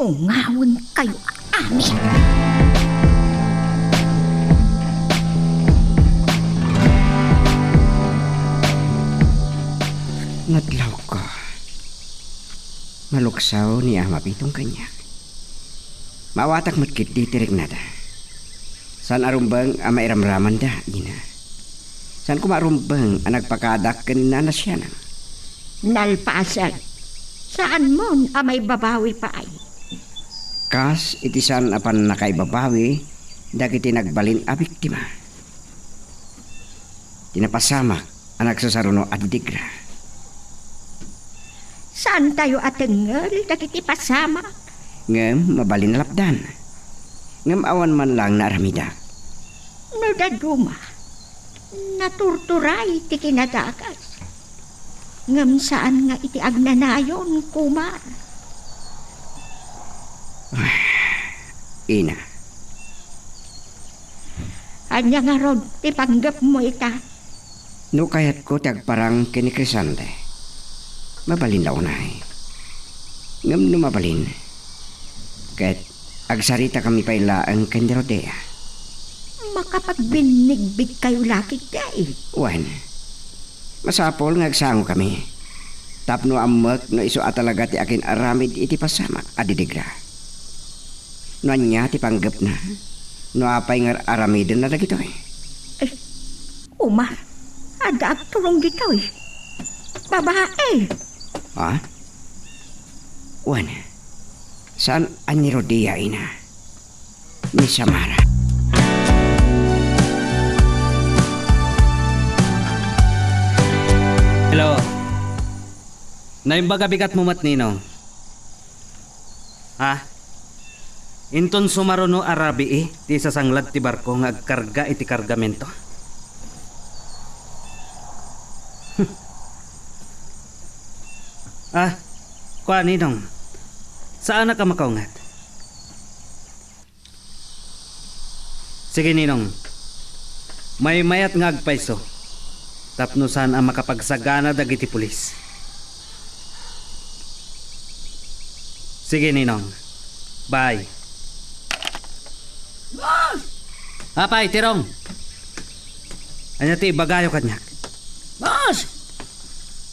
Ungawan kayo amin. Nadlaw ko. Maluksaw niya mapitong kanya. Mawatak matkit titirik na da. San arumbang ang mairamraman da, ina. San kumarumbang ang nagpakadak kanina na siya nang. Nalpasag. Saan mo amay babawi pa ay? Kas itisan apan nakaibabawi, dagiti nagbalin a biktima. Tinapasamak ang nagsasaruno at digra. Saan tayo atengel nakikipasama? Ngem mabalin na lapdan. Ngem awan man lang naramida. Nadaduma. Naturturay ti kinadagas. Ngam saan nga iti agnanayon, Kumar? Ina, Anya nga rod, ipanggap mo ita. no kayat ko tagparang kinikrisante. Mabalin daw na eh. Ngam no mabalin. Kat agsarita kami pa ilaang kandirodea. Makapagbinigbig kayo lakit day. Wan, masapol nga agsango kami. Tapno amak no iso atalaga ti akin aramid iti pasamak adidigra. No anya ti panggap na. No apay nga aramidin na dagito eh. Umar, ada agtulong dito eh. Babae. Ha? Wan, saan ani Rodea ina? Ni Samara. Hello. Naimbaga bigat mo matninong. Ha? Inton sumaruno arabi ti sasanglad ti barko nga agkarga iti kargamento. Kuha ninong. Saan na ka makaungat? Sige ninong. May mayat nga agpaiso. Tapno saan ang makapagsagana dagiti pulis. Sige ninong. Bye. Apay, tirong. Anya ti bagayo kanyak. Boss!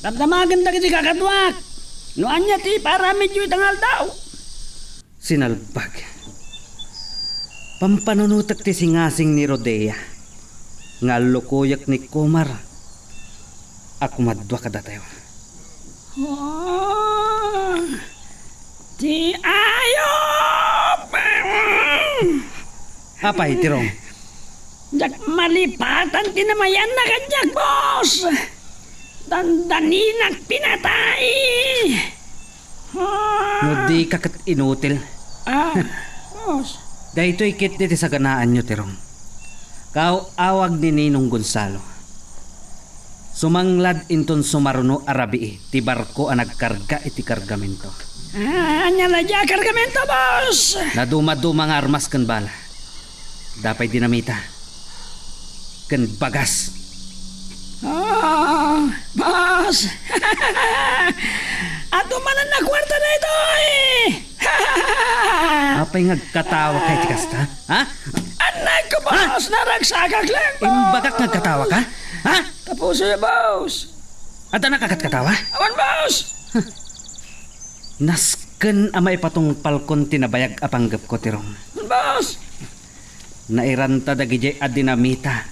Damdamagan na kiti kakadwak. No anya ti para medyo itangal daw. Sinalbag. Pampanunutak ti singasing ni Rodea. Nga lukuyak ni Kumar. Ako madwa kada tayo. Oh, ti ayop! Apay, tirong. Jak malipatan tinamayan na kanyak, boss! Dandaninak pinatay! No di kakat inutil. Boss. Dahito ikit diti sa ganaan nyo, tirong. Kao awag ni Ninong Gonzalo. Sumanglad inton sumaruno arabi ti barko ang nagkarga iti kargamento. Anya na dya kargamento, boss. Naduma-duma nga armas kan bala. Dapay dinamita. Kan bagas. Oh, boss. Ato man na kwarta na ito eh. Apay nga katawa kay tikasta? Ha? Anak ko, boss. Naragsagak lang, boss. Imbagak nga katawa ka? Ha? Tapos eh, boss. At nakakat katawa? Awan, boss. Nasken amay patong palkon tinabayag apanggap ko tirong. Boss. Nairanta dagijay a dinamita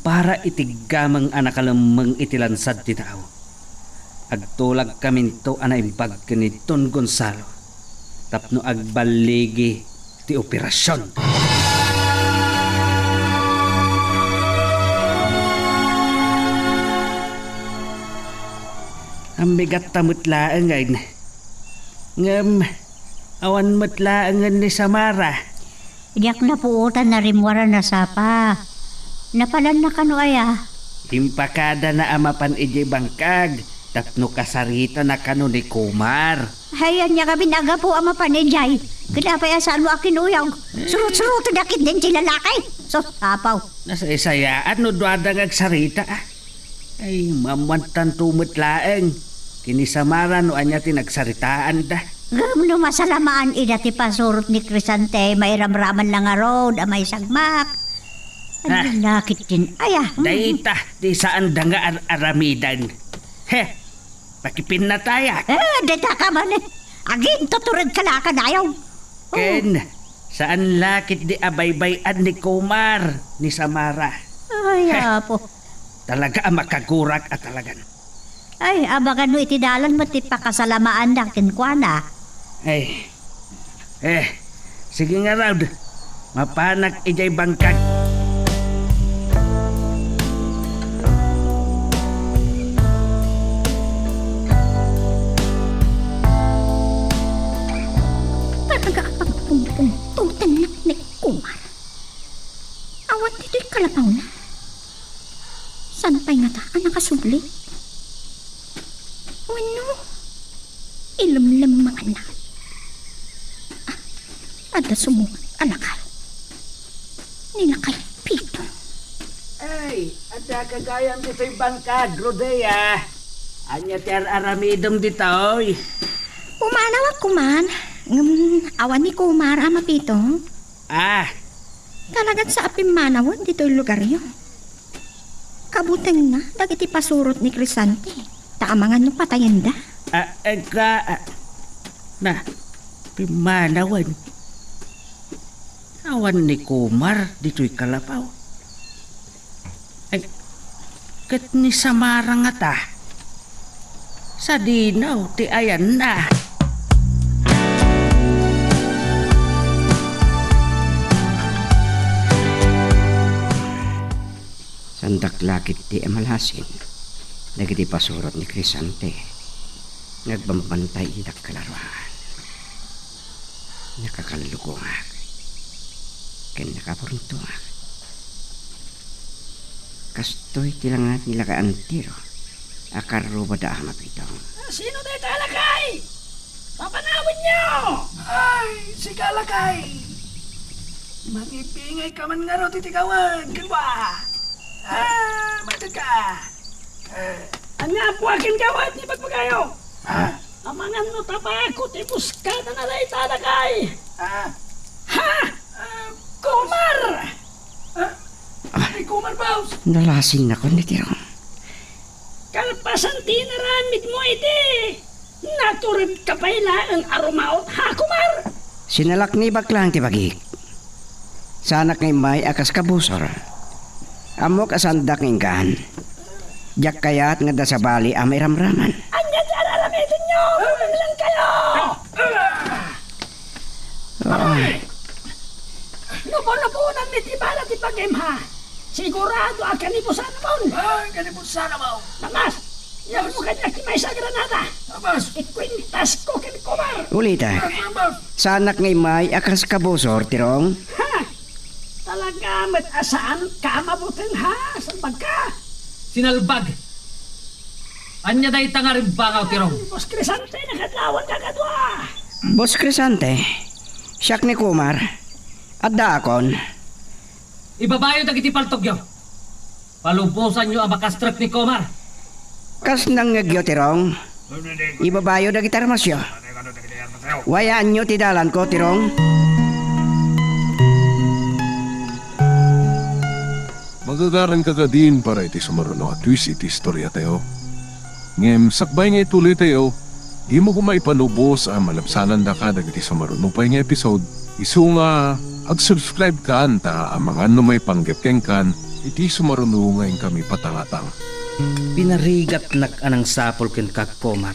para itigamang anakalamang itilansad ti tao. Agtulag kaminto anaimbag ni Don Gonzalo. Tapno agbaligi ti operasyon. Ang bigat tamutlaan ngayon. Ngam, awan mutlaan ni Samara. Diyak na puutan na rimwara na sapa. Napalan na kano aya. Impakada na amapan iji bangkag. Tapno kasarita na kano ni Kumar. Hayan niya kami naga po ama panijay. Kinapaya saan mo akin uyang. Surut-surut dakit din sila lakay. So, sapaw. Nasa isayaan no duadang agsarita. Ay, mamantan tumutlaeng. Kini Samara no anya tinagsaritaan da. Gam no masalamaan ida ti pasurot ni Crisante. May ramraman lang nga road. May sagmak. Ang lakit din. Aya. Dayta, di saan da nga aramidan. He, pakipin na tayo. Data ka man eh. Agin tuturad ka lakan ayaw. Ken, saan lakit di abaybayan ni Kumar ni Samara. Ay, apo. Talaga ang makagurak at talagan. Ay, abagan mo itidalan mo ti pakasalamaan na kinkwana. Ay, sige nga raw. Mapanak ijay bangkag. Talaga ang pungpungtutan na ni Kumar. Awan dito'y kalapaw na. San pa'y nga taan nakasubli? Ano? Ilamlam mga anak. Ada sumungan alakay. Nilakay pito. Ay, ada kagayam dito'y bangkag, Rodea. Anya ti aramidom dito'y. Pumanawag kuman. Awan ni Kumar ama pito. Ah, Talagat sa apim manawan dito'y lugar yun. Kabuteng na, dagiti pasurot ni Crisante. Taamangan no patayan da. Pimanawan. Awan ni Kumar dito'y kalapaw. Ay, kat ni Samara nga ta. Sa dinaw, ti ayan na. Sandak lakit ti emalasin. Nagiti pasurot ni Crisante. Nagbambantay idak kalarwaan. Nakakalugungak. Ken nakapuruntuak. Kastoy tilangat nila ka antiro. Akaro ba da mapitong. Sino tayo talakay? Papanawin niyo! Ay, si Kalakay! Mangipingay ka man nga ro titikawan, kalwa! Matid ka! Anya po akin gawad ni Pagpagayo! Amangan no tapako, tipuskada na tayo talakay! Ha? Kumar! Ay, Kumar, boss! Nalasing na ko ni Tirong. Kalpasan tinaramid mo iti! Naturad ka pa ang arumaot, ha, Kumar? Sinalak ni baklang ti bagik. Sanak ngay may akas kabusor. Amok asandak ng kan. Jak kayat nga da sa bali amay ramraman. Anya dyan alamitin nyo! Umilan kayo! Lupo-lupunan ni Tibala ti Pagimha. Sigurado ang kanibusan mo. Kanibusan mo. Namas, yan mo kanya kimay sa granada. Namas. Ikwintas ko kin Kumar. Ulita. Sanak ngay may akas kabusor Tirong. Ha? Talaga mat-asaan ka mabuting ha? Saan ka? Sinalbag. Anya day tangarin bangaw tirong. Boss Crisante, nakadlawan kakadwa. Boss Crisante, siyak ni Kumar. At daakon, Ibabayo dagiti paltogyo. Palubusan nyo ang makastrap ni Komar. kas nang ngagyo tirong. Ibabayo da gitar masyo. Wayaan nyo tidalan ko tirong. Magagaran ka ka din para iti sumaruno at twist iti istorya tayo. Ngem, sakbay nga ituloy tayo, di mo kumaipanubos ang malapsanan da ka dagiti sumaruno pa nga episode. Isu nga, ag-subscribe ka anta ang mga may panggepkeng kan, iti sumaruno ngayon kami patangatang. Pinarigat anang sapol ken kag Komar.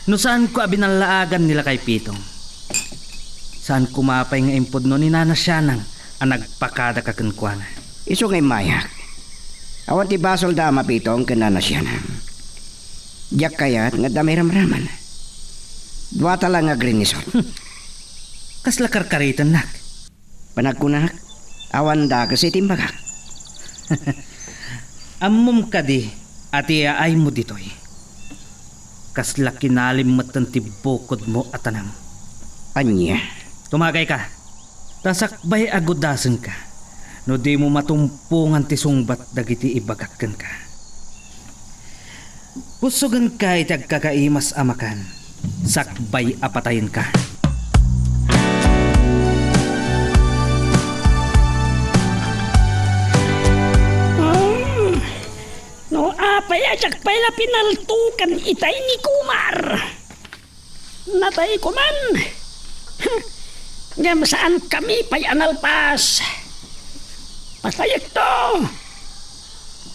No saan ko abinalaagan nila kay Pitong? Saan kumapay nga impod no ni Nana Sianang ang nagpakada kakenkwana? Iso ngay mayak. Awan ti basol da mapitong kanana siya na. Diyak kayat nga damay ramraman. Dwata lang nga grinisot. Kasla karkaritan nak. Panagkunak, awan da kasi timbagak. Ammom ka di at iaay mo ditoy. Kasla kinalim matan ti bukod mo atanam. Anya, Tumagay ka. Tasakbay agudasen ka. No di mo matumpungan ti sungbat dagiti ibagakken ka. Pusugan ka itag kakaimas amakan. Sakbay apatayin ka. No apay ajak pay la pinaltukan itay ni Kumar. Natay ko man. Ngam saan kami pay analpas. Patayag to.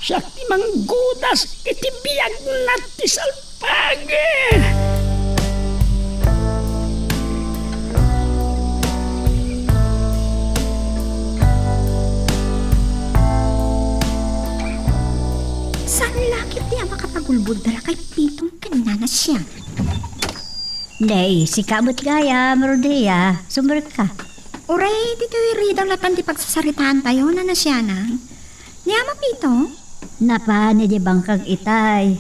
Siya ti manggudas iti biyag na ti salpag. Saan lagi di makapagulbud dala kay Pitong kanana siya? Nay, si Kabot Gaya, Rodea, sumber ka. Uray, dito iridaw latan di pagsasaritaan tayo na siya nang. Niya Pitong? Napa ni di bangkag itay.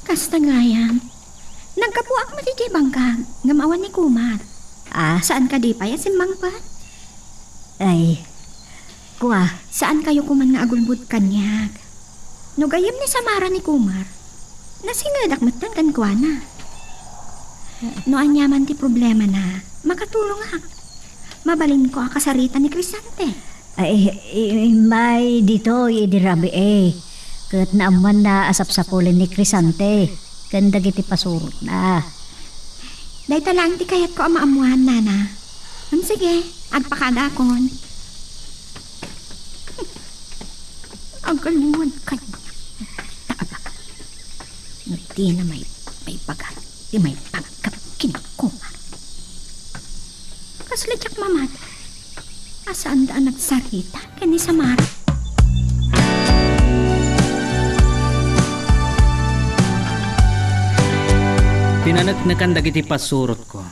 Kasta ngayam. Nagkabuak mo di bangkang, ngamawan ni Kumar. Ah, Saan ka di pa simang pa? ay, kuha. Saan kayo kuman nga agulbud kanyag? No gayam ni Samara ni Kumar. Nasingadak matan kan kuana. No anyaman ti problema na, makatulong ha. Mabalin ko ang kasarita ni Crisante. Ay, may dito, idirabi Kat naaman na asap-sapulin ni Crisante. Ganda giti pasurot na. Day talang ti kayat ko ang maamuhan, nana. Sige, agpakada kon. Ang kaluwan kanya. Taaba. Di na may pagat. Di may pagkap kinakuma. Kasladyak mamat. Asaan daan nagsarita kani Samara? Pinanagnakan dagiti pasurot ko.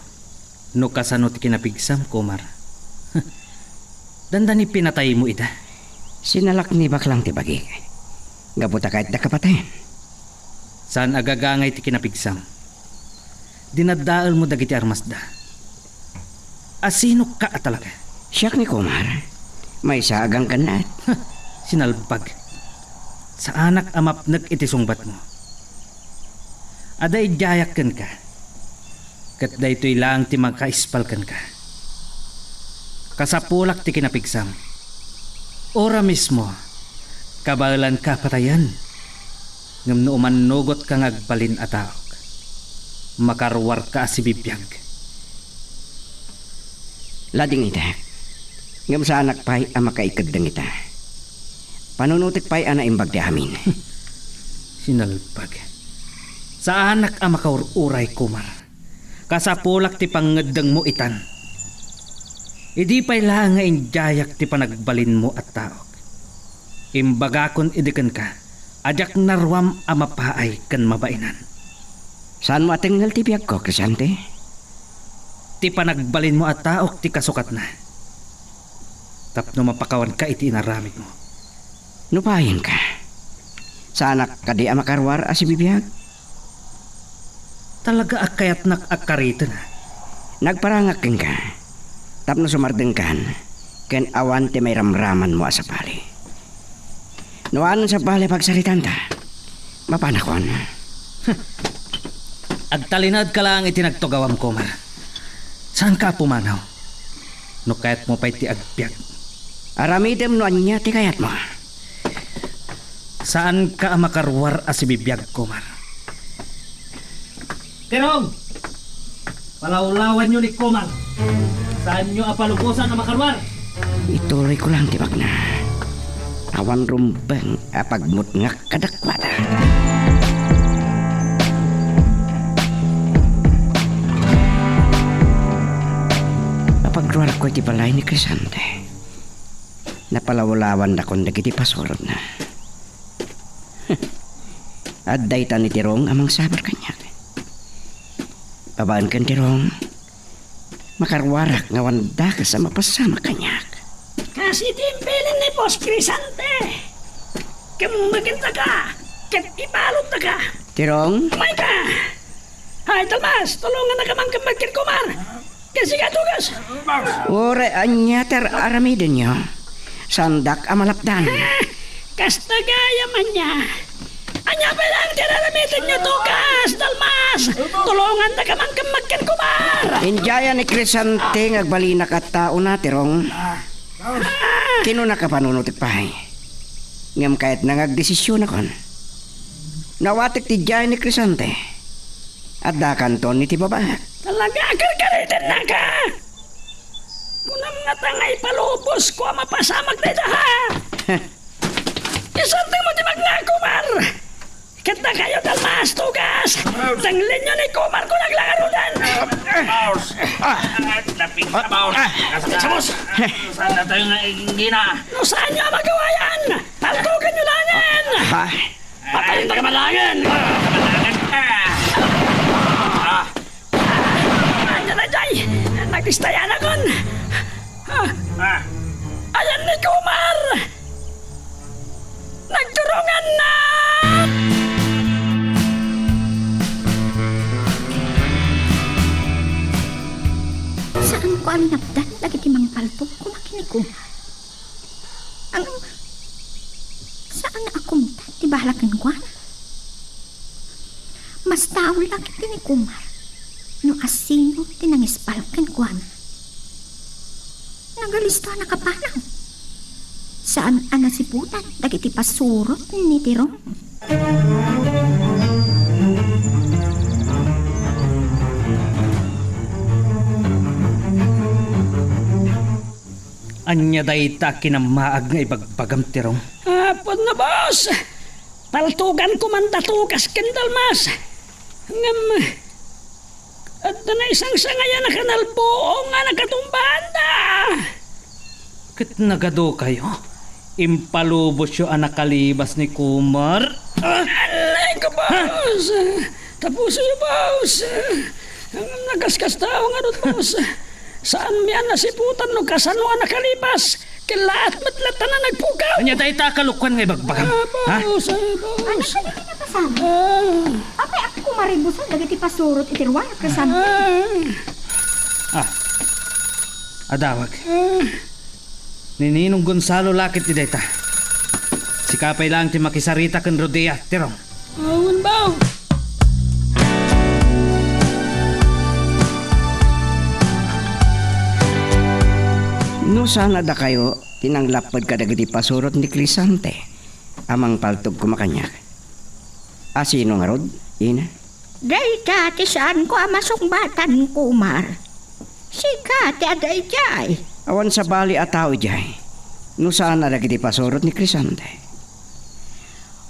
No kasano ti kinapigsam, Komar. Dandani pinatay mo ida. sinalak ni baklang ti bagi. Gabuta kahit da kapatayin. Saan agagangay ti kinapigsam? Dinadaal mo dagiti armasda. Asino ka talaga? Siyak ni Kumar, may sagang kanat. Sinalbag. Sa anak amapnag iti sungbat mo. Aday jayakken ka. Kat daytoy lang ti magkaispalkan ka. Kasapulak ti kinapigsam. Ora mismo, kabalan ka patayan. Ngam no umanugot kang agbalin ataok. Makarwar ka si bibiyag. Lading ita, ngam sa anak pa'y ang makaikagdang ita. Panunutik pa'y ana imbag di amin. Sinalbag. Sa anak ang makaururay, Kumar. Kasapulak ti pangadang mo itan. Idi pa'y lang nga injayak ti panagbalin mo at taok. Imbagakon idikan ka, ajak narwam amapaay kan mabainan. Saan mo atingal ti biyag ko, Crisante? Ti panagbalin mo at taok ti kasukat na. Tapno mapakawan ka iti inaramid mo. Nupahin ka. Sa anak ka di makarwar si bibiyag. Talaga akayat nakakarito na. Nagparangak ka. Tapno sumardeng kan. Ken awan ti may ramraman mo sa pali. Nuanan sa pali pagsaritan ta. Mapanakon. Agtalinad ka lang itinagtugawam ko, Mar. Saan ka pumanaw? No kahit mo pa'y ti agbyag. Aramidem no anya ti kayat mo. Saan ka makarwar si bibiyag ko, Mar? Tirong! Palawlawan nyo ni Komar. Saan nyo apalubusan na makarwar? Ituloy ko lang tibag na. Awan rumbang apagmutngak kadakwada. Apagruar ko iti balay ni Crisante. Napalawlawan na kong nagiti pasorot na. At dayta ni Tirong amang sabar kanya. Babaan kan Tirong. Makarwarak nga wanda ka sa mapasama kanyak. Kasi timpilin ni Boss Crisante. Maganda ka. Ipalot na ka. Tirong, May ka. Hay, Talmas, tulungan na ka man kamagkit kumar. Kasi ka tugas. ore anya ter aramidin nyo. Sandak amalapdan. Kasta gaya man niya. Anya pa lang tinaramitin niyo tugas, Talmas. Tulungan na ka man kamagkit kumar. Injaya ni Crisante ngagbalina ka tao na, Tirong. Kinuna ka panunutik pahay. Ngam kahit nangagdesisyon akon. Nawatik ti jaya ni Crisante. At dakanton ni ti babae. Talaga, karkaritin na ka. Kung ang nga tangay palubos ko ang mapasamag na ito, ha? Isantang mo di magnakumar. Kata kayo Talmas, tugas. Tanglin nyo ni Kumar ko naglakarudan. Laping sa baos. Kasakit sa boss. Saan na tayo nga gina? No, saan nyo magawa yan? Paltukan nyo lang yan. Ha? Patayin na kamalangan. Andiyan na, Jay. Nagdistayan akon. Ayan ni Kumar. Nagturungan na. Saan ko ang napdan lagi ti mang palpog kumakinig ko? Ang... Saan akong ti balakan ko? Mas tao lagi ti ni Kumar. No asino tinangispalkan ko. Nagalista na kapanang. Saan ang nasiputan lagi ti pasurot ni Tirong? Anya dayta kinamaag nga ibagbagam, Tirong. Hapon na, boss. Paltugan ko man datukas ken Talmas. Ngam... At na isang sangaya na kanalbuo nga nakatumbahan na. Kat nagado kayo? Impalubos yung anak kalibas ni Kumar? Alay ko, boss. Tapos yung boss. Nagaskas tao nga doon, boss. Saan miyan nasiputan no kasano nga nakalibas? Kilaat matlatan na nagpugaw. Anya dayta kalukuan nga ibagbagam? Ha? Boss, Ano boss. ka din napasama? Apay ako kumaribusan lagi ti pasurot itirwaya kasama. Adawag. Nininong Gonzalo lakit ni dayta. Si kapay lang ti makisarita kan Rodea, Tirong. Awan ba? No sana da kayo tinanglapad ka dagiti pasurot ni Crisante. Amang paltog kumakanyak. Asino nga rod? Ina? Dayta ti saan ko amasumbatan Kumar. Sika ti aday jay. Awan sa bali at tao jay. No sana dagiti pasurot ni Crisante.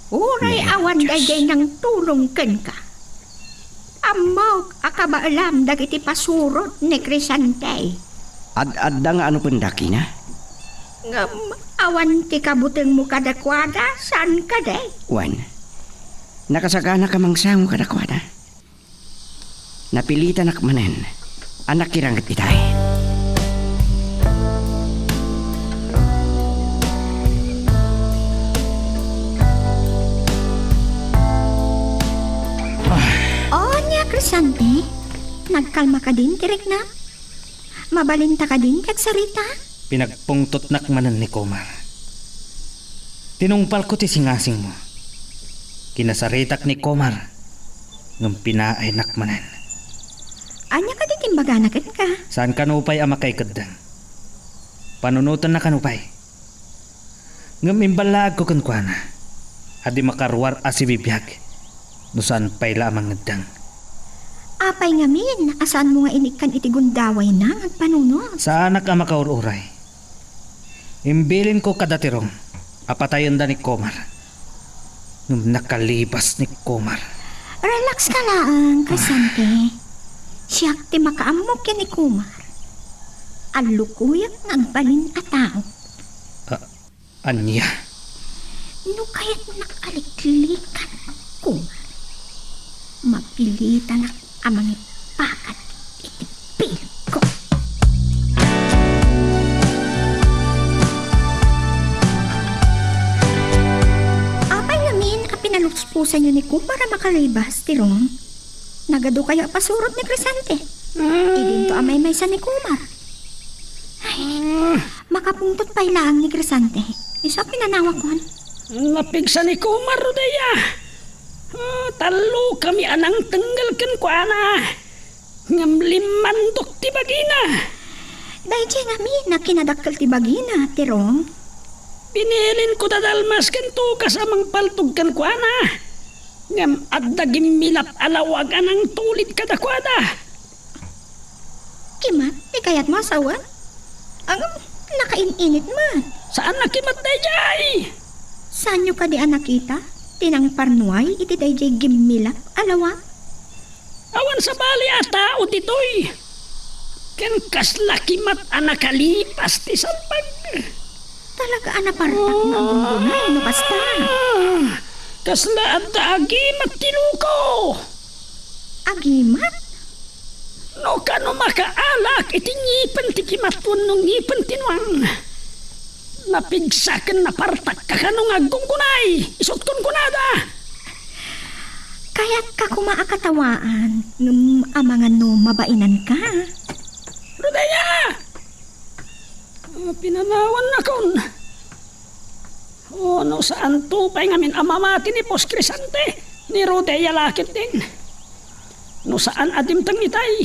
Uray awan dayjay ng tulong ken ka. Amok akabaalam dagiti pasurot ni Crisante. Ad-adda nga ano pendaki na? Ngam awan ti kabuteng mo kadakwada saan ka day? Wan. Nakasagana ka mangsango kadakwada. Napilitan akmanen. Anak kirangit itay. Crisante, nagkalma ka din, tirik na. Mabalinta ka din, kag sarita. Pinagpungtot nakmanan ni Komar. Tinungpal ko ti singasing mo. Kinasaritak ni Komar ng pinaay nakmanan. Anya ka di timbaganakat ka. Saan kanupay ama kay kadang? Panunutan na kanupay. Ngam imbalag ko kankwana. Adi makarwar asi bibiyag. No saan pay lamang ngedang. Apay ngamin, asaan mo nga inikan itigundaway na ang panunod. Saan ka makaururay? Imbilin ko kadatirong. Apatayon da ni Komar. Nung nakalibas ni Komar. Relax ka lang, Crisante. Siyak ti makaamok yan ni Kumar. Alukuyak ng balin at tao. Anya? No kaya't nakaliklikan, Kumar. Mapilitan na amang ipakat itipil ko. Apay namin ang pinaluspusan niyo ni Kumar ang makaribas, tirong. Nagado kaya pasurot ni Crisante. Idinto amay may sa ni Kumar. Ay, makapungtot pa ilang ni Crisante. Isa pinanawag ko. Napigsa ni Kumar, Rodea. Talo kami anang tenggal kan kuana. Ngam limandok ti bagina. Dahil siya namin na kinadakal ti bagina, tirong. Pinilin ko dadalmas kan to kasamang paltog kan kuana. Ngam adda gimilap alawag anang tulid kadakwada. Kimat, di kaya't masawan. Ang nakainit man. Saan nakimat na jay? Saan nyo ka di nakita? Tinang parnuay, iti dayjay gimilap, alawa. Awan sa bali ata o titoy. Ken kaslakimat anakalipas ti sampag. Talaga anapartak na ang gunay, no basta. Kasla adda agimat tiluko. Agimat? No kano makaalak iti ngipan ti kimatun nung ngipan tinuang. Napigsakan na partak ka kanong agungkunay. Isot kun kunada. Kaya't ka kumaakatawaan nung amangan no mabainan ka. Rodaya! Pinanawan na kon. O no saan tupay ngamin amamati ni Pos Crisante. Ni Rodaya lakit din. No saan adim tang itay.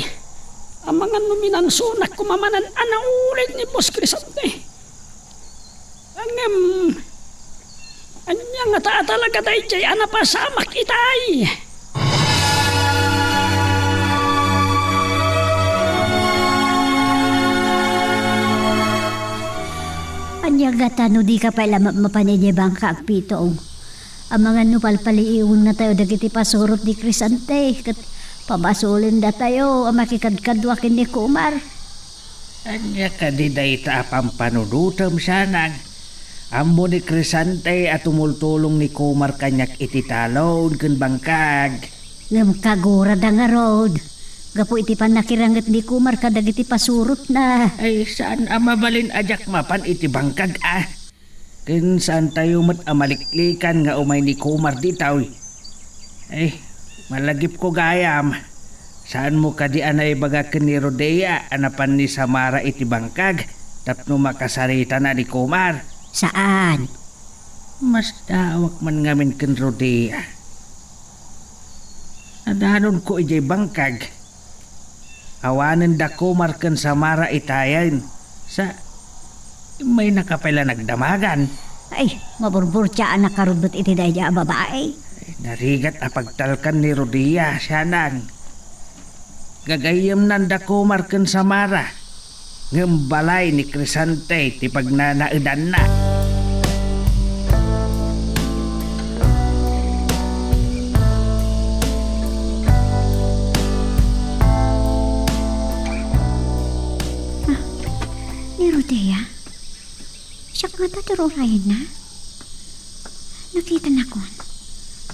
Amangan no minansunak kumamanan anang ulit ni Pos Crisante. Anya nga ta talaga tayo jay anapasamak itay. Anya gata no di ka pala mapanidibang ka agpitong. Ang mga nupalpaliiwang na tayo dagiti pasurot ni Crisante. Kat pamasulin na tayo ang makikadkadwakin ni Kumar. Anya ka di dahi ta pampanudutam sanang. Ambo ni Crisante at tumultulong ni Kumar kanyak ititalon kun bangkag. Ngam kagura da nga road. Gapo iti pan nakirangat ni Kumar kadag iti pasurot na. Ay saan amabalin ajak mapan iti bangkag ah. Kun saan tayo mat amaliklikan nga umay ni Kumar ditaw. Ay malagip ko gayam. Saan mo ka di anay bagaken ni Rodea anapan ni Samara iti bangkag tapno makasarita na ni Kumar. Saan? Mas dawak man ngamin ken Rodea. Nadanon ko ijay bangkag. Awanan da Kumar ken Samara itayan. Sa may nakapela nagdamagan. Ay, maburburtsaan na karudot iti daya babae. Narigat apagtalkan ni Rodea siyanang. Gagayam nan da Kumar ken Samara. Ngembalay ni Crisante ti pagnanaidan na. Ni Rodea? Siya nga tatururayan na? Nakita na ko.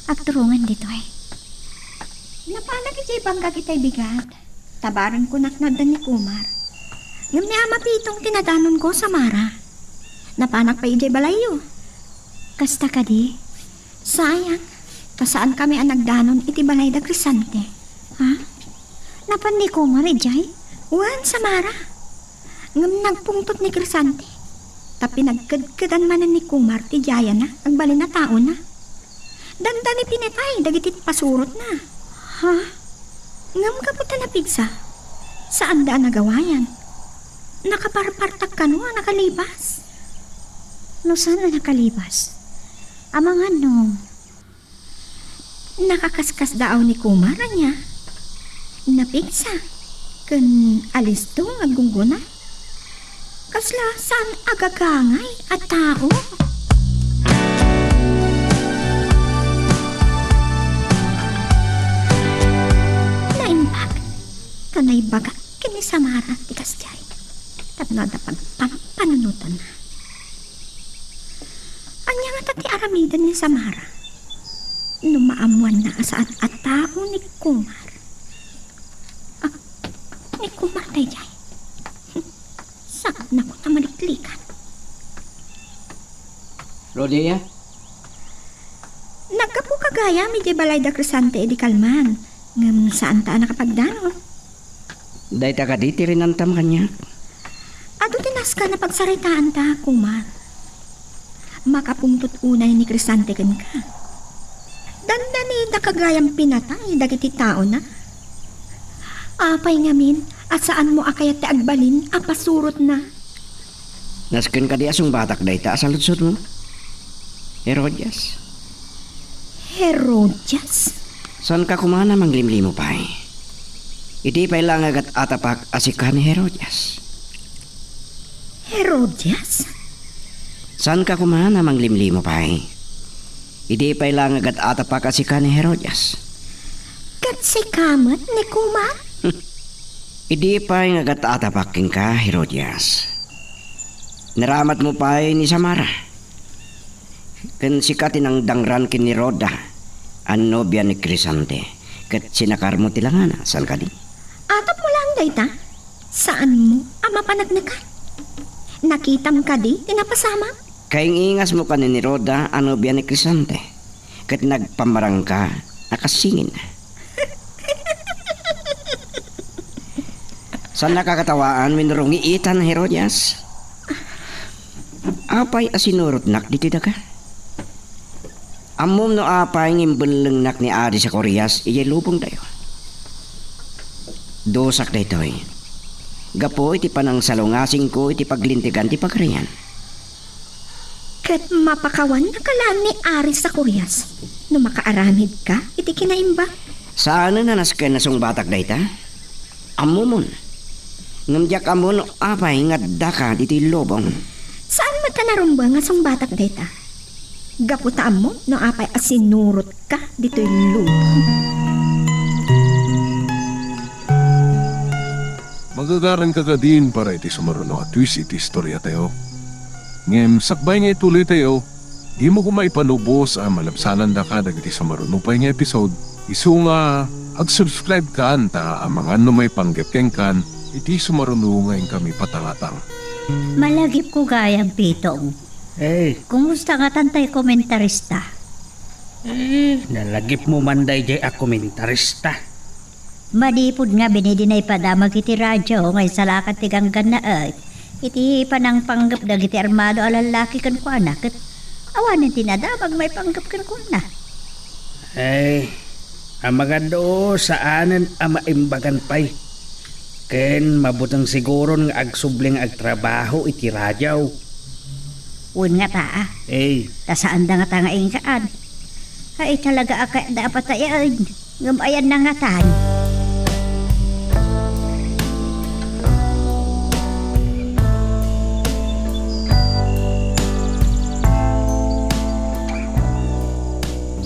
Agturungan dito eh. Napalag iti bangga kita'y bigat. Tabaran ko naknagdan ni Kumar. Ngam ni ama pitong tinadanon ko sa Mara. Napanak pa ijay balayo. Kasta ka di. Sayang. Kasaan kami ang nagdanon iti balay da Crisante. Ha? Napan ni Kumar, Jay? Wan, Samara. Ngam nagpungtot ni Crisante. Tapi nagkadkadan manan ni Kumar ti Jaya na, agbalin na tao na. Danda ni pinetay, dagitit pasurot na. Ha? Ngam ka puta na pigsa? Saan daan nagawayan? Nakaparpartak ka no, nakalibas. No, saan na nakalibas? Amang ano? Nakakaskas daaw ni Kumar niya. Napigsa. Kan alis to agungguna. Kasla saan agagangay at tao? Naimbag. Kanay baga kini Samara ti Kasjay. Tapnada panunutan na. Anya nga tati aramidan ni Samara. Numaamuan na saan at tao ni Kumar. Ni Kumar tayo Jay. Sakit na ko na maliklikan. Rodia? Nagkapo kagaya medyo balay da Crisante edi kalman. Ngam saan taan nakapagdanon? Day ta ka di tirinantam kanya. Ato tinas ka na pagsaritaan ta, Kumar. Makapungtot unay ni Crisante kan ka. Danda ni da kagayang pinatay dagiti tao na. Apay ngamin, at saan mo akayat ti agbalin, apasurot na. Nasken ka di asong batak day ta sa lutsod mo. Herodias. Herodias? Saan ka kumana manglimlimo pa eh? Iti pa ilang agat atapak asikan ni Herodias. Herodias? Saan ka kumana manglimlimo pa eh? Iti pa ilang agat atapak asikan ni Herodias. Kat si kamat ni Kumar? Idi pa yung agat atapakin ka, Herodias. Naramat mo pa ni Samara. Kan sikatin ang dangran kin ni Roda, ang nobya ni Crisante. Kat sinakar mo tilangana, saan ka di? Atap mo lang, dayta. Saan mo ama panagnakan? Nakitam ka di, tinapasama? Kaing ingas mo ka ni Roda, ang nobya ni Crisante. Kat nagpamarang ka, nakasingin na. Saan nakakatawaan minurong iitan, Herodias? Apay asinurot nak dito ka? Amom no apay ngimbelang nak ni Adi sa Koreas, iyay lubong tayo. Dosak na ito eh. Gapo iti panang salungasing ko iti paglintigan ti pagriyan. Kat mapakawan na kalaan ni Aris sa Koreas. No makaaramid ka, iti kinaimba. Saan na nasken na song batak na ita? Amomon. Ngamjak amon apay nga daka diti lobong. Saan magkanarumba nga song batak data? Gaputaan mo no apay asinurot ka dito'y lubong. Magagaran ka din para iti sumaruno at twist iti istorya tayo. Ngem sakbay nga ituloy tayo, di mo kumaipanubos ang malabsanan da ka dagiti sumaruno pa nga episode. Isu nga ag-subscribe ka anta ang mga may panggapkeng kan iti sumaruno ngayon kami patangatang. Malagip ko gayang pitong. Eh, Kumusta nga tantay komentarista? nalagip mo manday jay a komentarista. Madipod nga binidinay padamag iti radyo ngay salakat ti ganggan na ay. Iti panang panggap dagiti armado alalaki kan ko anak. Awanin tinadamag may panggap kan ko na. Ang magando saanan ang maimbagan pay. Ken mabutang siguro nga agsubling agtrabaho iti radyaw. Un nga taa. Tasaan da nga tangaing kaan. Ay talaga akay dapat tayan. Ngamayan na nga tan.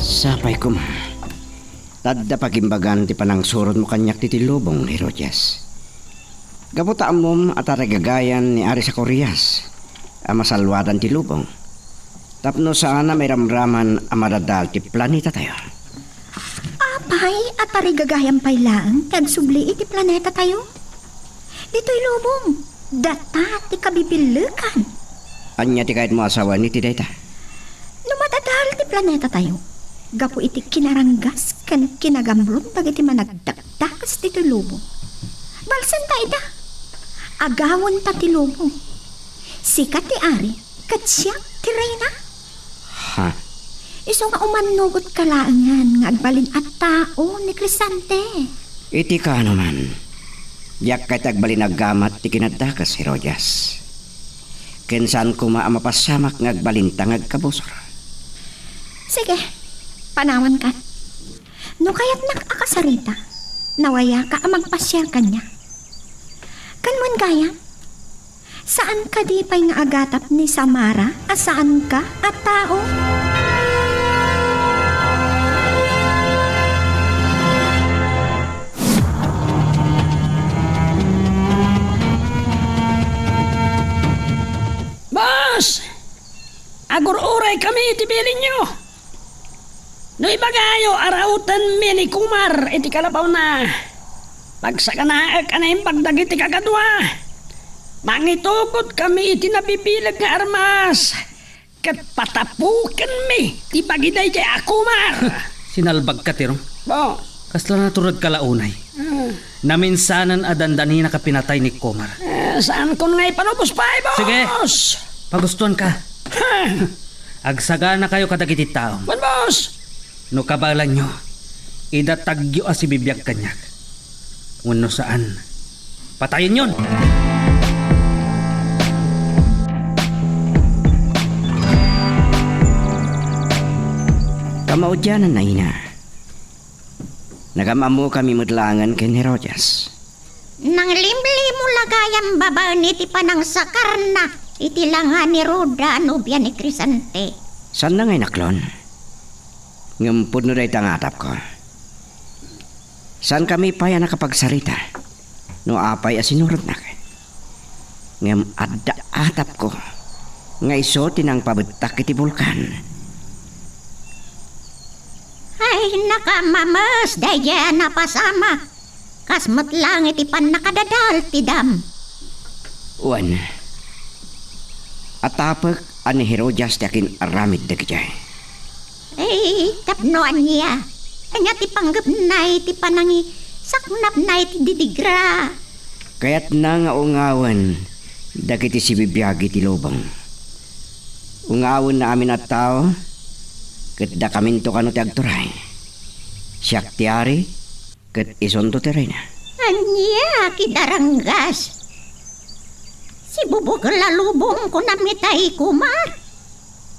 Sapay ko ma. Tadda pagimbagan ti panang surod mo kanyak ti lubong, Herodias. Gaputaan mo at aragagayan ni Ari sa Koreas. Ang masalwadan ti lubong. Tapno sana may ramraman ang maradal ti planeta tayo. Apay at arigagayan pay lang, kag subli iti planeta tayo. Dito'y lubong, data ti kabibilukan. Anya ti kahit mo asawa ni ti dayta. Numatadal ti planeta tayo. Gapo iti kinaranggas kan kinagamron dagiti managdakdakas dito'y lubong. Balsan tayo da. Agawon ta ti lubong. Sikat ti Ari, kat siya ti Reyna. Ha? Iso nga umanugot kalaangan nga agbalin at tao ni Crisante. Iti ka naman. Yak kay tagbalin aggamat ti kinadakas, Herodias. Kinsan ko maamapasamak nga agbalintang agkabusor. Sige, panawan ka. No kaya't nakakasarita, nawaya ka amang pasyal kanya. Kanman gaya, saan ka di pa'y nga agatap ni Samara? Saan ka at tao? Boss! Agur-uray kami itibilin nyo. No ibagayo arautan mi ni Kumar iti kalabaw na. Pagsakanaak anay pagdag iti kakadwa. Mangitukot kami iti nabibilag nga armas. Kat patapukan mi ti pagiday jay Kumar. Sinalbag ka, Tirong. Bo, Kasla naturod kalaunay. Naminsanan adandani na kapinatay ni Komar. saan kon ngay panupos pa boss? Sige. Pagustuhan ka. Agsagana kayo kadagiti tao. Bon boss! No kabalan nyo, idatagyo si bibiyag kanyak. Uno saan, patayin yon. Kamaudyanan na ina. Nagamamu kami mudlangan ken Herodias. Nang limli mo lagayang baba ni ti panang sakarna, iti langan ni Roda nobya ni Crisante. San na ngay naklon? Ngampun no day tangatap ko. San kami pa yan nakapagsarita? No apay asinurot na ka. Ngam adda atap ko. Nga iso tinang pabetak iti bulkan. Ay nakamamas, daya napasama. Kasmat lang iti pan nakadadal ti dam. Uwan. Atapag ani Herodias tiakin aramid da kajay. Ay, tapnoan niya. Kanya ti panggap na iti panangi saknap na iti didigra. Kaya't na nga ungawan dagiti si bibiyagi ti lubang. Ungawan na amin at tao ket da kaminto kano ti agturay. Siyak ti ari ket isonto ti Reyna. Anya, kidaranggas. Si bubog lalubong ko namitay Kumar.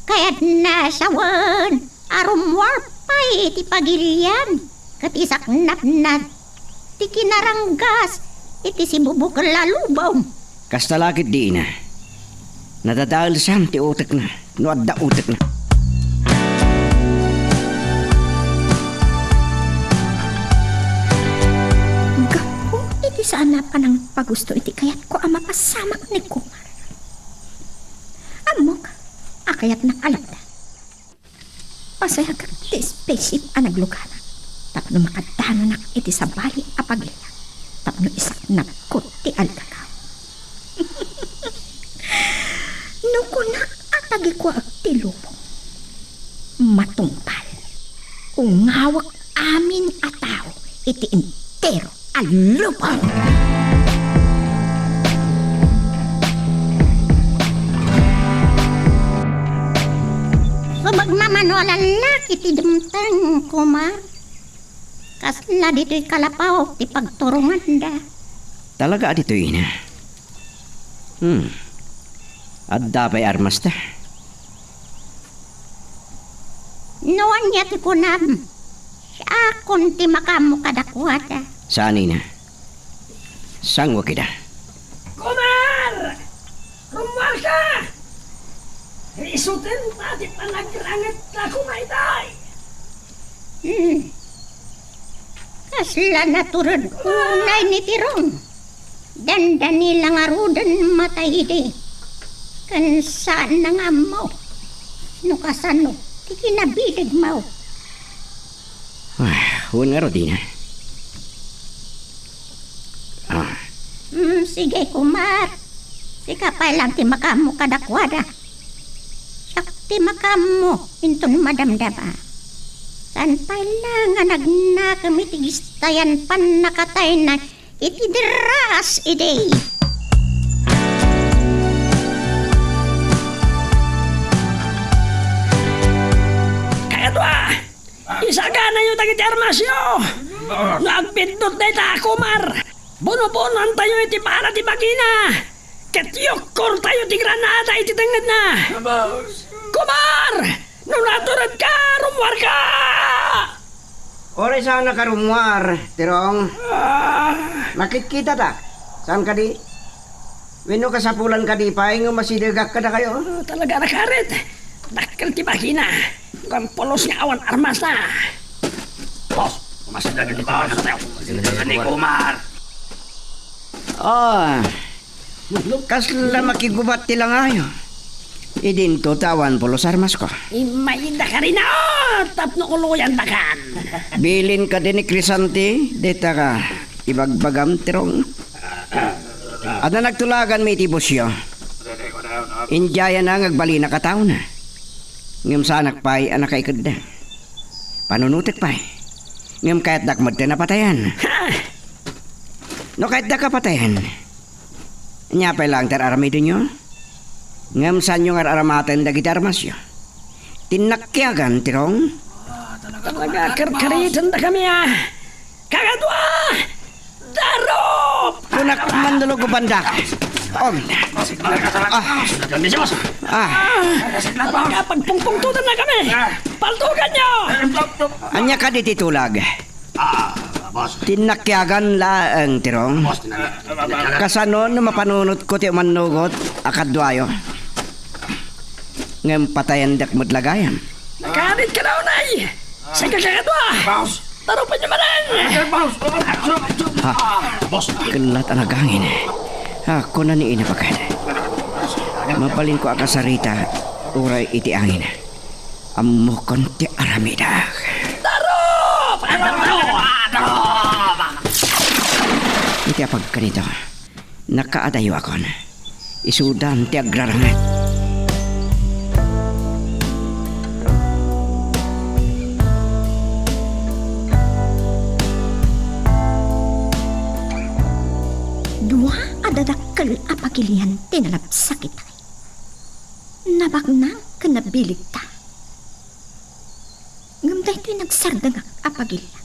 Kaya't nasawan, arumwarpay iti pagilian. Katisak nap ti kinaranggas, iti si bubog lalubong. Kastalakit di na. Nadadal sam ti utek na. No adda utek na. Gapong iti sana pa ng pagusto iti kayat ko ang mapasamak ni Kumar. Amok, akayat nakalagda. Pasayag ti spaceship ang naglugana. Tapno makadano nak iti sa bali apagila. Tapno isak nakot ti alkakaw. Nukunak atagi ko ag ti lubong. Matungpal. Ungawak amin ataw iti entero alubong. Magmamanualan laki ti dumtang Kumar. Kasla dito'y kalapaw ti pagturungan da. Talaga adito ina. Adda pa'y armas ta. Noan niya ti kunam. Siya kun ti makamu kadakwada. Saan ina? Sang wakida? Kumar! Kumar ka! Isutin pati panagrangat na kumayday! Kasla naturod unay ni Tirong. Dandani lang arudan matay di. Kan saan na nga mo? No kasano, ti kinabilig mo. Huwag nga Rodina. Sige Kumar. Sika pa lang ti makamu kadakwada. Siyak ti makamu intun madamdama. San pa lang nga nagnakamitigis tayan pan nakatay na Itideras ide. Kakadwa! Isagana yung tagit armasyo! Nagpindot na ita, Kumar! Bunubunan tayo iti para ti bagina! Katyokor tayo ti granada iti tangad na! Kumar! Nung naturad ka, rumwar ka! Ore sana karumwar, Tirong. Makikita ta? Saan ka di? Wino kasapulan ka di pa, yung masidagak ka na kayo. Talaga nakarit. Dakil ti bagina. Kung polos nga awan armas na. Boss, masadag ni Kumar na tayo. Masadag ni Kumar. Oh, kasla makigubat ti lang ayo. Idin to tawan polos armas ko. May ka rin na tapno uluyan dakan. Bilin ka din ni Crisanti, deta ka. Ibagbagam, Tirong. Ada nagtulagan may tibusyo. Injaya na ngagbali na kataw na. Ngam sa anak pa'y anak kay kada. Panunutik pa'y. Ngam kahit dakmad na napatayan. No kahit da kapatayan. Nya pa'y lang tararamido nyo. Ngam saan yung aramatan dagiti armasyo. Tinakyagan, Tirong. Talaga karkaritan da kami Kakadwa! Darop! Kunak mandulog ko bandak. Talaga pagpungpungtutan na kami! Paltugan nyo! Anya ka di titulag. Boss. Tinakyagan laang, Tirong. Boss, Kasano na mapanunot ko ti manugot akadwayo. Ngam patayan dak madlagayan. Nakarit ka na, unay! Sige, Kakadwa! boss. Tarupan nyo manan! Boss. Boss. Kelat ang agangin. Ako na ni inapakan. Mapaling ko akasarita. Uray iti angin. Amo konti aramida. Tarop! Iti apag kanito. Nakaadayo ako. Isudan ti agrarangat. Dua adadakkel apagilian tinalapsak kita. Nabagna kanabilig ta. Ngamday to'y nagsardangak apagilian.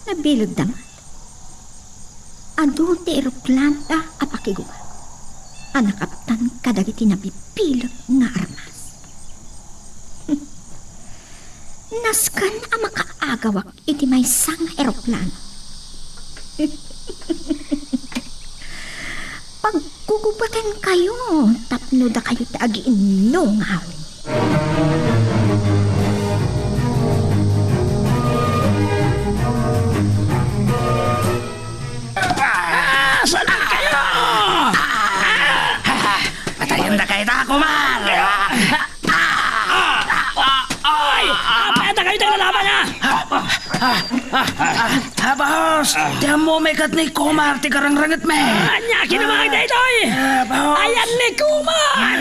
Nabilig damat. Ado ti eroplan ta apakiguba. Anakaptan kadagiti nabipilag nga armas. Naskan ang makaagawak iti may sang eroplano. Pagkugubatan kayo, tapno da kayo tagiin nung hawin. Saan kayo? Patayin na kayo ta, Kumar. Ay! Apeta kayo tayo lalaban niya! Boss. Diyan mo may kat ni Kumar, ti karangrangat me. Anya, kinamangay na ito eh! Ayan ni Kumar!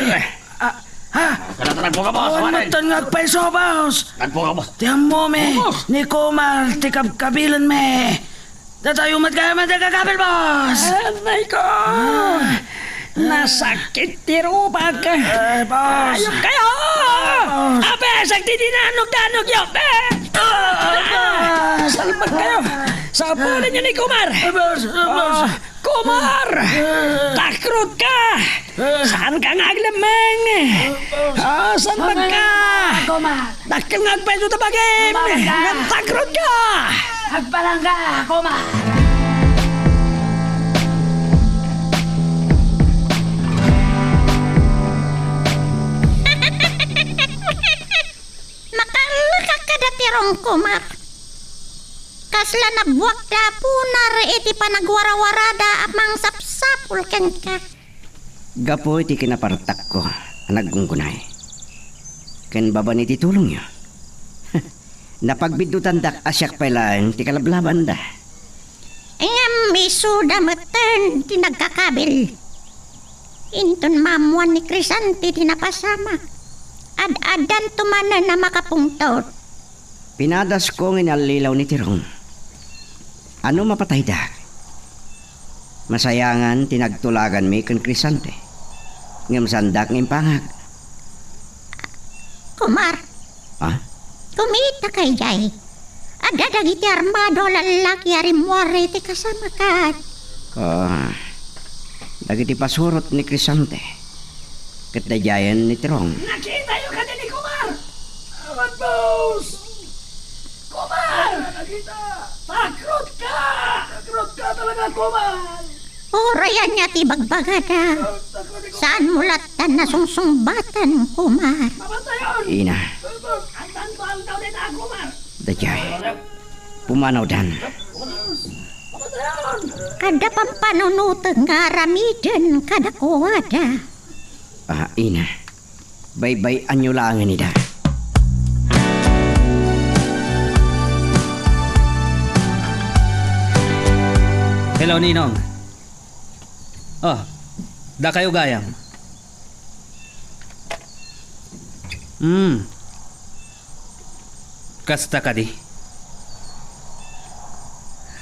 Kalata nagpo ka, boss. Matan nga peso, boss. Nagpo ka, boss. Diyan mo me. Ni Kumar, ti kabilan me. Datayo magkakabel, boss. Anay ko! Nasakit ti rupag! Boss. Ayok kayo! Ape, sakti dinanog-danog yun! Salpag kayo! Sapulan niyo ni Kumar! Kumar! Takrot ka! Saan ka ngaglamang? Saan ba ka? Kumar! Dakil ngagpeso tabagim! Takrot ka! Agpalangga, Kumar! Makalaka ka datirong Kumar. Kasla na buwak da punar iti panagwarawarada amang sapsapul ken ka. Gapo iti kinapartak ko. Nagunggunay. Ken baba ni titulong nyo. Napagbidutan dak asyak pailaan ti kalablaban da. Ngam isuda meten tinagkakabil. Inton mamuan ni Crisanti tinapasama. Ad-adan tumanan na makapungtot. Pinadas ko nginalilaw ni Tirong. Ano mapatay dak? Masayangan tinagtulagan mi kan Krisante. Ngam sandak ng pangag. Kumar, Ha? kumita kay Jay. Ada dagiti armado lalaki ari muari ti kasama ka. Dagiti pasurot ni Krisante. Katdayayan ni Tirong. Nakita yung ka ni Kumar! Awan, boss! Kumar! Nakita! Takrot ka! Takrot ka talaga, Kumar! Orayan niya ti bagbagada. Saan mulatan na sungsungbatan, Kumar? Mapatayon! Ina, Ang tantuan daw din na, Kumar! dayay. Pumanaw dan. Mapatayon! Kada pampanunutang nga ramidin kada kuwada. Ina. Bay-bay anyo lang nida. Hello, Ninong. Oh, da kayo gayam. Kasta ka di.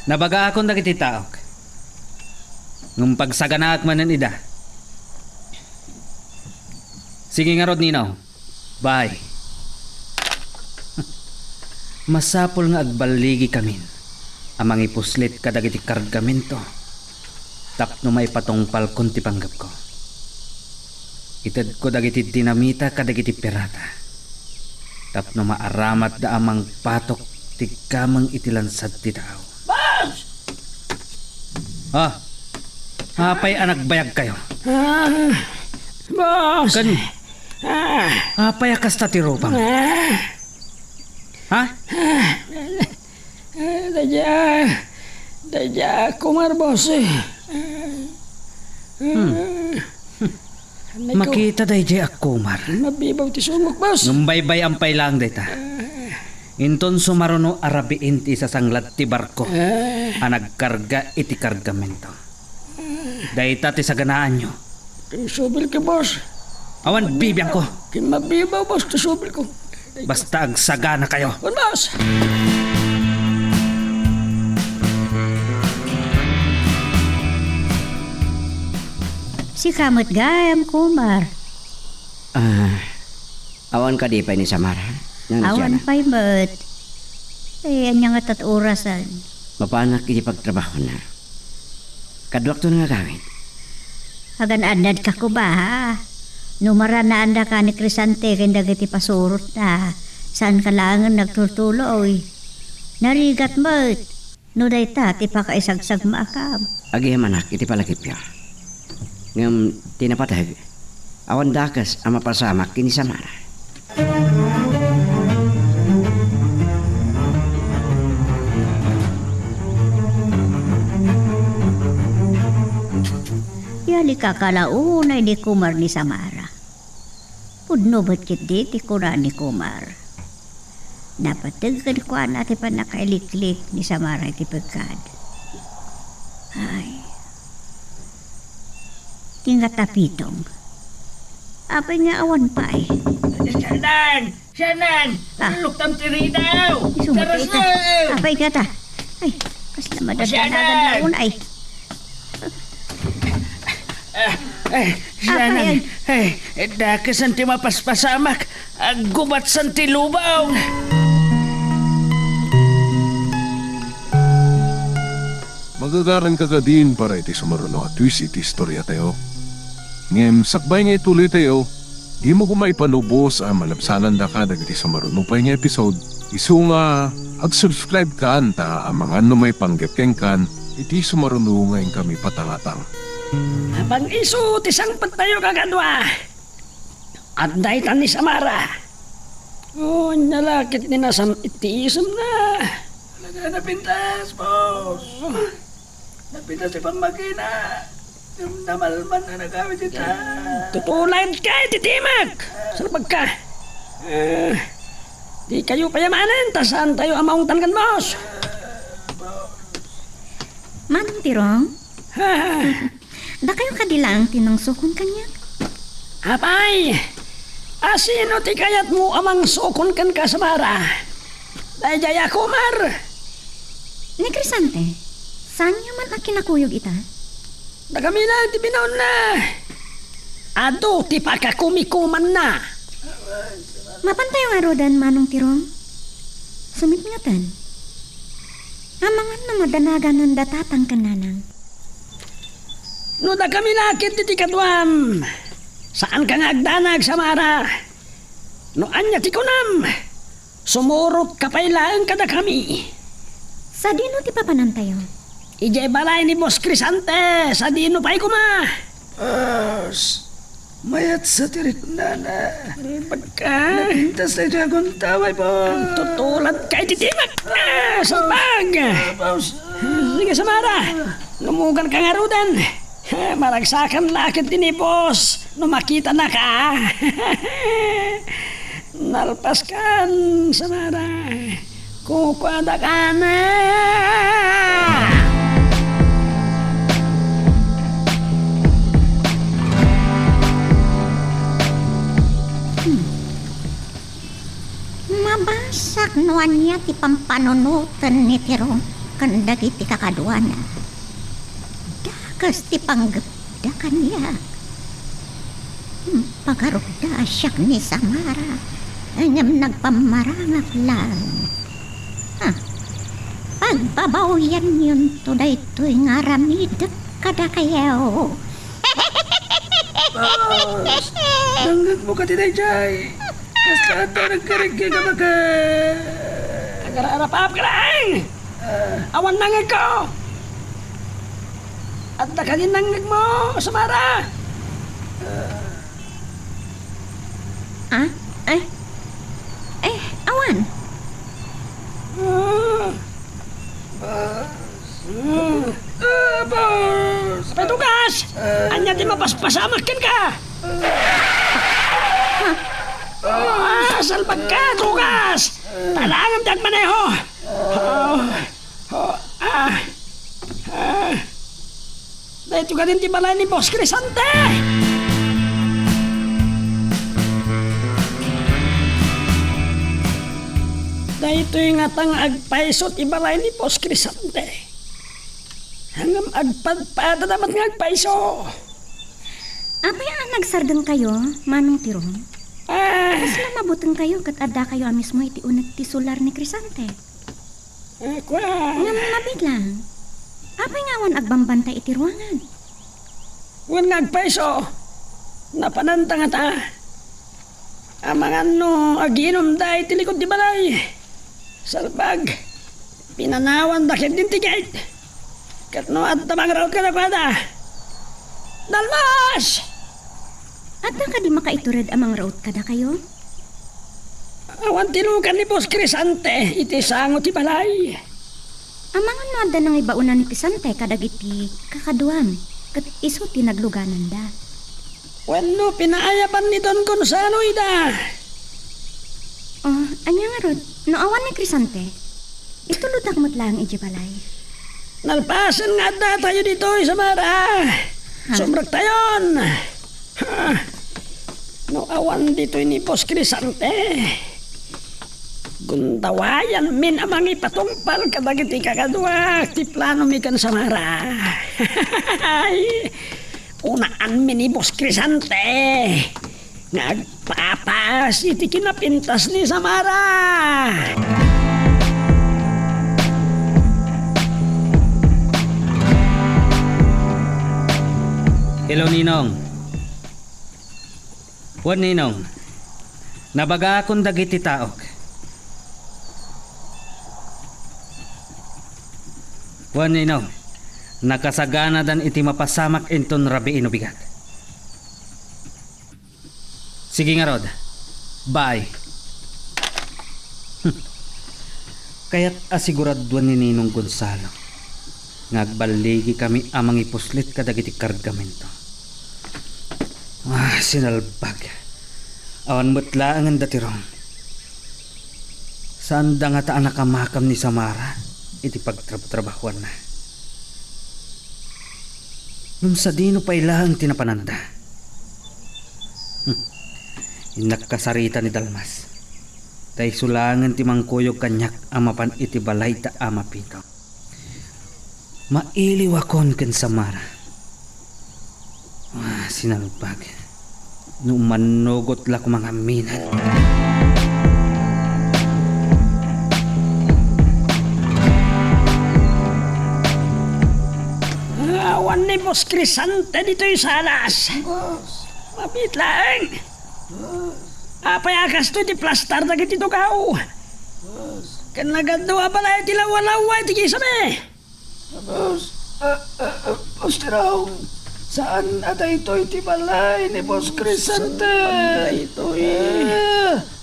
Nabaga akong dagiti taok. Ngum pagsaganaak manan ida. Sige nga rod, Ninong. Bye. Masapol nga agbaligi kamin. Amang ipuslit kadagiti kargamento. Tapno may patungpal kun ti panggap ko. Ited ko dagiti dinamita kadagiti pirata. Tapno maaramat da amang patok ti kamang itilansad ti tao. Boss! Hapay anak bayag kayo. Boss! Kan, hapay akas ta ti ropang. Ha? Daya, Kumar, boss eh. Makita day jay akumar. Mabibaw ti sumok, boss. Ngumbaybay ang pailang data. Inton sumaruno arabiin ti sa sanglat ti barko. Anagkarga iti kargamento. Dayta ti saganaan nyo. Subil ka, boss. Awan bibiyang ko. Mabibaw, boss, ti subil ko. Basta agsagana kayo. Boss! Si kamot gayam, Kumar. Awan ka di pa ni Samara. Awan pa'y mat. Ayan niya nga tat orasan. Mapanak iti pagtrabaho na. Kadwak to nga gawin. Hagan anad ka ko ba, ha? Numara na anda ka ni Krisante kenda giti pasurot na. Saan ka langan nagtutuloy? Narigat mat. No day ta, ti pa kaisagsag maakam. Agi manak iti palakipya. Ngam tinapatag. Awan dakas ang mapasamak kini Samara. Yali kakalaunay ni Kumar ni Samara. Pudno ba't kit di ti kura ni Kumar. Napatagkan ko natin pa nakailiklik ni Samara iti pagkad. Ay. Tinga tapitong. Apay nga awan pa eh. Siyanan! Siyanan! Luktam tiri daw! Sumapay ta. Apay ka ta. Ay, kas na madadanagan laun ay. Siyanan! Dakas ang ti mapaspasamak. Gubat san ti lubaw! Magagaran ka din para iti sumaruno at twist iti istorya tayo. Ngem sakbay nga ituloy tayo, di mo kumaipanubos ang malapsanan da ka dagiti sumaruno pa nga episode. Isu nga ag-subscribe ka ta ang mga may panggapkeng kan iti sumaruno ngayon kami patangatang. Abang iso tisang tayo kagadwa. At dahi tan ni Samara. Oh, nalakit ni nasam itiisam na. Talaga napintas, boss. Napintas si pamagina. Namalman na nagawin dito. Tutulan ka, titimag. Sarapag ka. Di kayo payamanan. Tasaan tayo amaungtan kan, boss. Manong tirong, da kayo kadilang tinungsukon kanya? Apay! Asino ti kayat mo amang sukon kan ka Samara? Dayjaya Kumar! Ni Krisante, saan niya man ang kinakuyog ita? Da kami na, ti binaon na. Ado, ti pakakumikuman na. Mapantay ang arodan, Manong Tirong. Sumipngatan. Amangan na madanagan ng datatang kananang. No da kami nakit ti kadwam. Saan ka nga agdanag, Samara? No anya ti kunam. Sumurot kapailaan kada kami. Sa dino ti papanantayo? Ije balay ni Boss Crisante, sa dino pa'y kuma. Mayat sa tirik na. Pagka, Pintas na ito akong taway po. tutulad kay titimak. Sabag. Sige, Samara. Lumugan ka nga rudan. Maragsakan lakit din ni Boss. No makita na ka. Nalpas kan, Samara. Kukwada ka na. Mabasak nuan niya ti pampanunutan ni Tirong kandag iti kakaduana. Dakas ti panggapda kanya. Pagarugda siyak ni Samara. Anyam nagpamarangak lang. Pagbabawian yun to da ito'y ngaramid kada kayaw. Tanggag mo ka tinay, Jay. Basta ito nagkarigay ka baka. Agar-arap-arap ka lang. Awan nangag ko. At nakagin nangag mo, Samara. Awan. Boss! Petugas! Anya di mapaspasamakin ka. Salpag ka, tugas! Talangan dyan maneho! Dahito ka din di balay ni Boss Crisante! Dahito yung atang agpaisot ibalay ni Boss Crisante. Hanggang agpadpada damat nga agpaiso. Apay ang nagsardang kayo, Manong Tirong? Mas na mabutang kayo kat adda kayo amis mo iti unag ti solar ni Crisante. Nga mabiglang. Apay nga awan agbambantay iti ruangan. Wan nga agpaiso. Napananta nga ta. Amangan no, aginom da iti likod di balay. Salbag. Pinanawan dakit din tigait. Kat no at tabang raot ka na kwada. Dalmas! Adda ka di makaitured amang raot kada kayo? Awan tilukan ni Boss Crisante, iti sango ti balay. Amangan no adda nang ibaunan ni Crisante kadag iti kakaduam. Kat iso tinagluganan da. Wano pinaayaban ni Don Gonzalo ida. Oh, anya nga rod, no awan ni Crisante. Itulutak mo't lang iti balay. Nalpasan nga da tayo dito, Samara. Sumrak tayon. No awan dito ni Boss Crisante. Gundawayan min amang ipatungpal kadagiti kakadwa. Ti plano mi kan Samara. Unaan min ni Boss Crisante. Nagpapas iti kinapintas ni Samara. Hello, Ninong. Wan, Ninong. Nabaga akong dagiti taok. Wan, Ninong. Nakasagana dan iti mapasamak inton rabi inubigat. Sige nga, Rod. Bye. Kaya't asiguraduan ni Ninong Gonzalo. Nagbaligi kami amang ipuslit kadagiti kargamento. Sinalbag. Awan mutla ang datirong. Saan da nga taan nakamakam ni Samara? Iti pagtrabahuan na. Nung sa dino pa ilang tinapananda. Inakasarita ni Dalmas. Tay sulangan ti mangkuyog kanyak amapan iti balay ta ama pito. Mailiw akon ken Samara. Sinalpag. Nung manugot la ko mga minat. Awan ni Boss Crisante dito yung salas. Mabit lang. Apay akas to di plastar na kitito kao. Kan nagadawa pala iti lawa-lawa iti kisame. Boss Tirong, saan atay ito iti balay ni Boss Crisante? Ito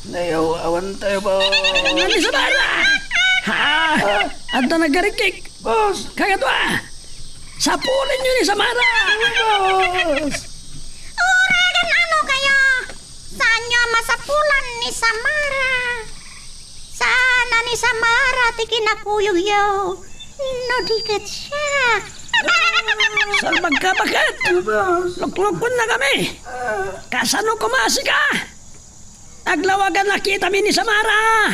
nayawawan tayo ba? Nani sa bara? Ha? Anta nagarikik. Boss! Kagadwa. Sapulin nyo ni Samara. Boss! Uragan ano kayo? Saan nyo masapulan ni Samara? Sana ni Samara ti kinakuyog yo. No dikat siya. Saan magkabagat? Luklukon na kami. Kasano kumasi ka? Naglawagan na kita mi ni Samara.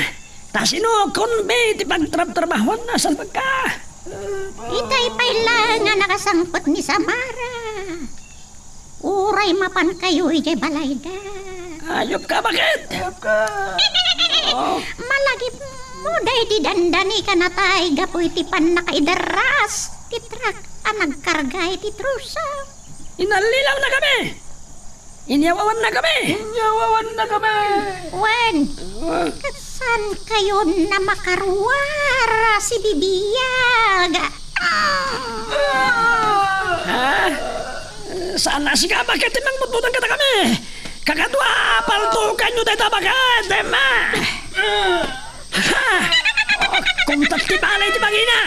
Tasino konbe ti pagtrab-trabahon na saan pagka. Itay pa'y lang nga nakasangpot ni Samara. Uray mapan kayo ijay balayda. Ayop ka, bakit? Malagip mo day di dandani ka na tay gapoy ti pan nakaidaras. Titrak ang nagkargay ti trusa. Inalilaw na kami. Inyawawan na kami. Yawawan na kami! Wen, kasan kayo na makarwara si Bibiyag? Saan na si ka? Bakit timang mututan ka kami? Kakadwa, paltukan nyo tayo bakit, Emma? Kung tatibala iti bagina.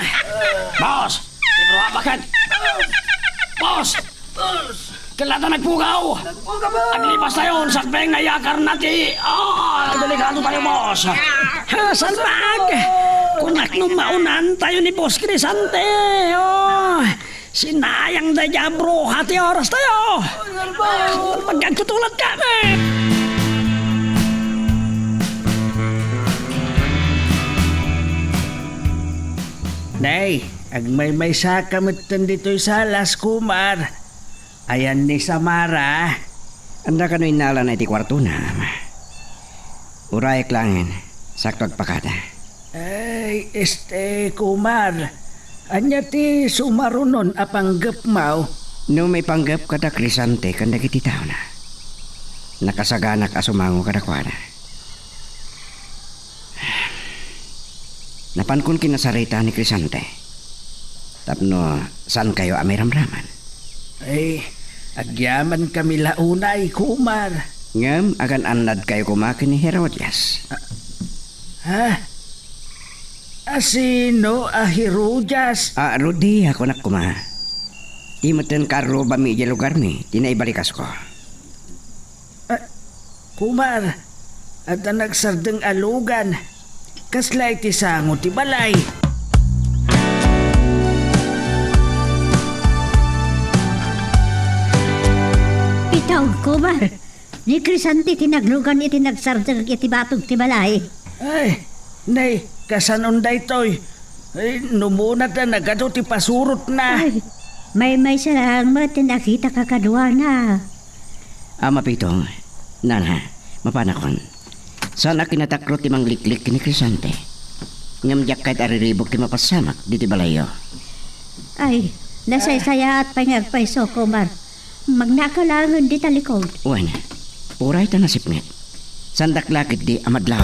Boss! Tibro bakit? Boss! Kalata nagpugaw! Aglipas tayo sa peng na yakar nati! Delikado tayo, boss! Salbag! Kunak nung maunan tayo ni Boss Crisante. Sinayang na niya bro, hati oras tayo. Magkagtutulad kami. Nay, agmay-may saka matan dito'y salas, kumar. Ayan ni Samara. Anda ka no inala na iti kwarto na. Urayak langin, sakto agpakada. Ay, kumar. Anya ti sumarunon apanggap mau. No may panggap kada Crisante kanda kiti tao na. Nakasaganak asumango kada kwada. Napankon kinasarita ni Crisante. Tapno, saan kayo amiramraman? Ay, agyaman kami launay, kumar. Ngam, akan anad kayo kumakin ni Herodias. Ha? Asino Herodias? Rudi, ako nak kuma. Timatan karo bami di lugar mi, tinaibalikas ko. Kumar, at nagsardeng alugan. Kaslay ti sango ti balay. Itaw, kumar. Ni Crisante tinaglugan iti nagsardang iti batog ti balay. Ay, nay, kasanunday toy. Ay, numunat na nagado ti pasurot na. Ay, may sarang mo tinakita kakadwa na. Mapitong, nana, mapanakon. Sana kinatakrot ti mangliklik ni Crisante. Ngamjak kahit ariribok ti mapasamak di ti balayo. Ay, nasaysaya at pangagpaiso, kumar. Magnakalangan di talikod. Wan, uray ta nasipnit. Sandak lakit di amadlaw.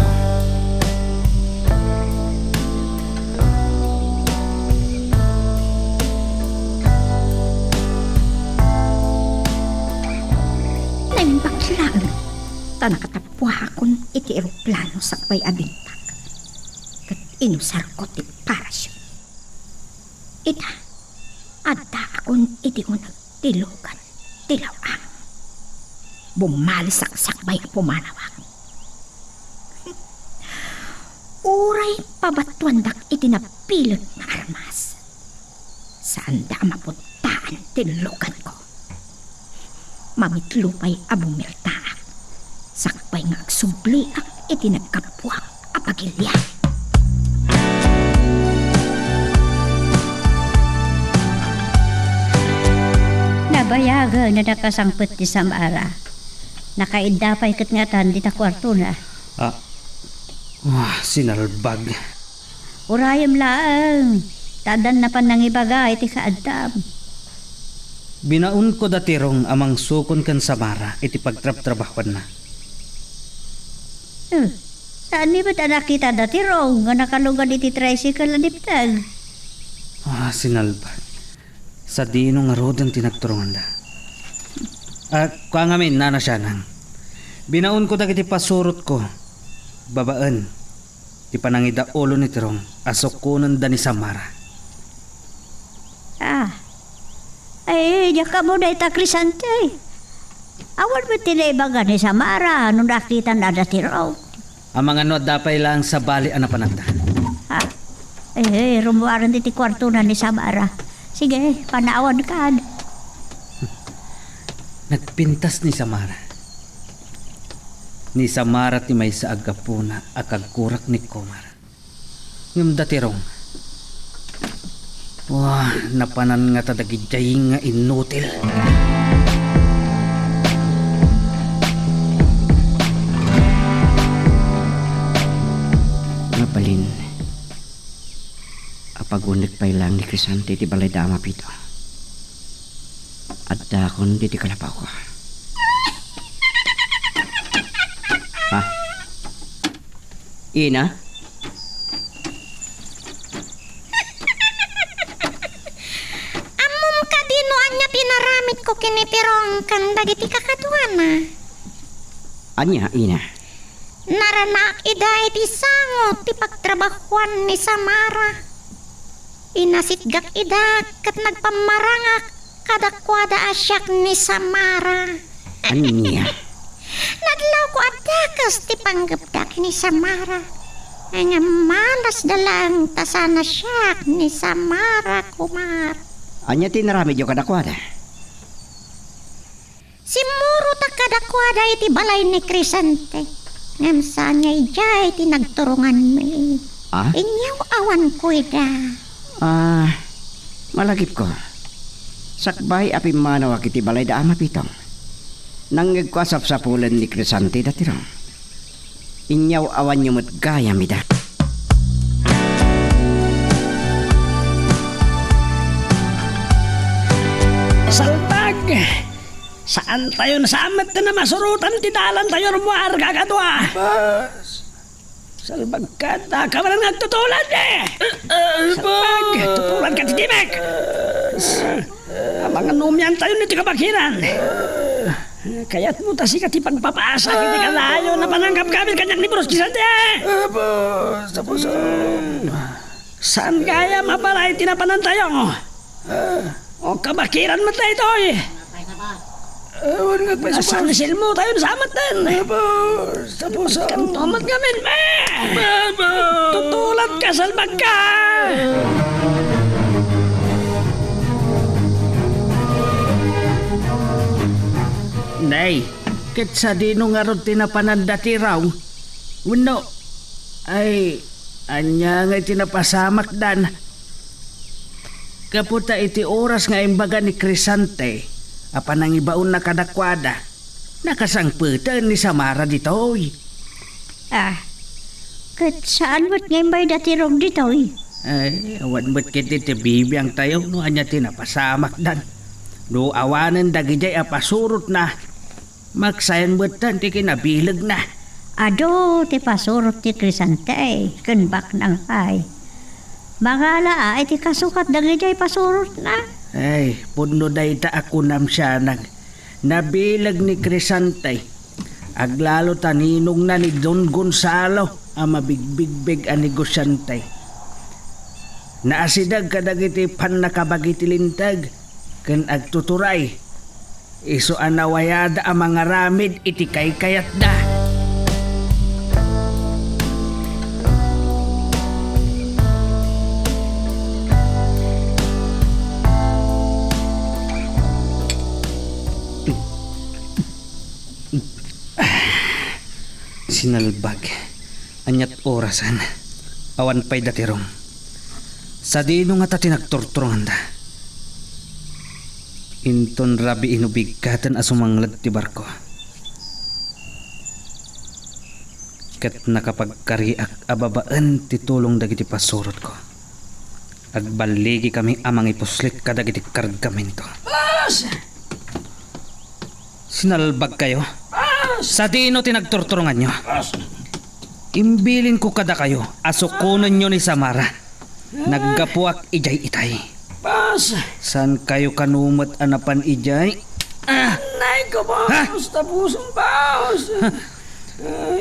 Nang baklang, tanakatapwa akon iti eroplano sa pay abintag. Kat inusar ko ti parasyon. Ita, adda akon iti unag tilugan, tilawang. Bumalisak sakbay ang pumanawang. Uray pabatuandak iti napilag na armas. Saan da mapuntaan tilugan ko. Mamitlupay abumirtaak. Sakbay nga agsubliak iti nagkapwak apagilya. Bayaga na nakasangpet ti Samara. Nakaidapay kat nga tan di ta kwarto na. Sinalbag. Urayam laang. Tadan na pan nang ibagay ti kaadam. Binaun ko datirong amang sukon kan Samara iti pagtrap-trabahuan na. Saan ni ba't nakita dati rong nga nakalugan iti tricycle na diptag? Sinalbag. Sa dino nga rodan tinagturungan da. Kung ngamin, nana siya nang. Binaun ko dagiti pasurot ko. Babaan. Ti panangida ulo ni Tirong. Asok kunan da ni Samara. Ay, diya ka mo na itakrisante. Awan mo tinaibaga ni Samara nung nakita na dati rong. Ang mga no dapay lang sa bali ana panagda. Rumuaran diti kwarto na ni Samara. Sige, panawan ka. Nagpintas ni Samara. Ni Samara ti may sa agapuna akagkurak ni Komar. Ngam datirong. Napanan nga tadagidjay nga inutil. Balin, apagunik pa lang ni Crisante ti balay dama pito. At dakon di ti kalapaw ko. Ina? Amom ka dinuan niya pinaramit ko kinitirong kan dagiti kakatuana. Anya, Ina? Naranak iday ti sangot ti pagtrabahuan ni Samara. Inasitgak idak kat nagpamarangak kadakwada asyak ni Samara. Anya? Nadlaw ko adakas ti panggapdak ni Samara. Nga malas dalang tasana siyak ni Samara kumar. Anya tinaramid yung kadakwada? Simuro ta kadakwada iti balay ni Crisante. Ngam sanya ijay tinagturungan mi. Inyaw awan ko ida. Malagip ko. Sakbay api manawak iti balay da ama pitong. Nanggag ko sa pulan ni Crisante datirong. Inyaw awan yung gaya mida. Salbag! Saan tayo nasamat na masurutan ti dalan tayo rumuar kakadwa? Salbag ka na kamaran nagtutulan Salbag! Tutulan ka ti Timek! Mga numyan tayo nito kabakiran. Kaya't mo tasi ka ti pagpapasa kiti kalayo na pananggap kami kanyang ni Bros Crisante. Tapos Saan kaya maparay tinapanan tayo? O kabakiran mo tayo ito ewan nga pa sa Saan silmo tayo nasamat din? Tapos Kantomat ngamin, tutulat ka, salbag ka! Nay, kitsa dino nga ron tinapanan dati raw. Uno, ay, anya nga tinapasamak dan. Kaputa iti oras nga imbaga ni Crisante, apan ang ibaon na kadakwada. Nakasangputan ni Samara ditoy. Kat saan mo't ngayon ba'y dati rong ditoy? Ay, awan mo't kiti ti bibiyang tayo no anya tinapasamak dan. No awanan dagijay apasurot na. Magsayan mo't tan ti kinabilag na. Ado, ti pasurot ti Crisante, kanbak ng ay. Mangala ay ti kasukat dagijay pasurot na. Ay, puno day ta ako nam siya nabilag ni Crisante. Aglalo taninong na ni Don Gonzalo ang mabigbigbig ang negosyante. Naasidag kadagiti pan nakabagiti-lintag kan agtuturay. Iso anawayada ang mga ramid iti kay-kayat da. Sinalbag. Anyat orasan. Awan pa'y datirong. Sa dino nga ta tinagturturongan da. Inton rabi inubigkatan asumanglat ti barko. Ket nakapagkariak ababaan ti tulong dagiti pasurot ko. Agbaligi kami amang ipuslit kadagiti kargamento. Boss! Sinalbag kayo? Sa dino tinagturturungan nyo? Imbilin ko kada kayo, asukunan nyo ni Samara. Naggapuak ijay itay. Boss! San kayo kanumat anapan ijay? Nay ko, boss! Tapusong, boss!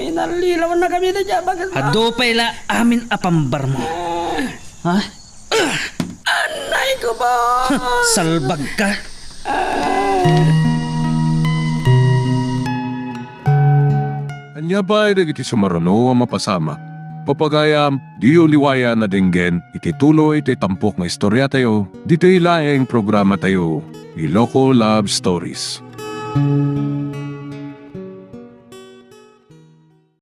Inalilaw na kami na dyan. Bakit, boss? Hadupay la amin apambar mo. Ha? Nay ko, boss! Salbag ka? Anya ba ay dagiti sumarano ang mapasama? Papagayam, di uliwaya na dinggen, itituloy iti tampok na istorya tayo, dito ilaeng programa tayo, Iloko Love Stories.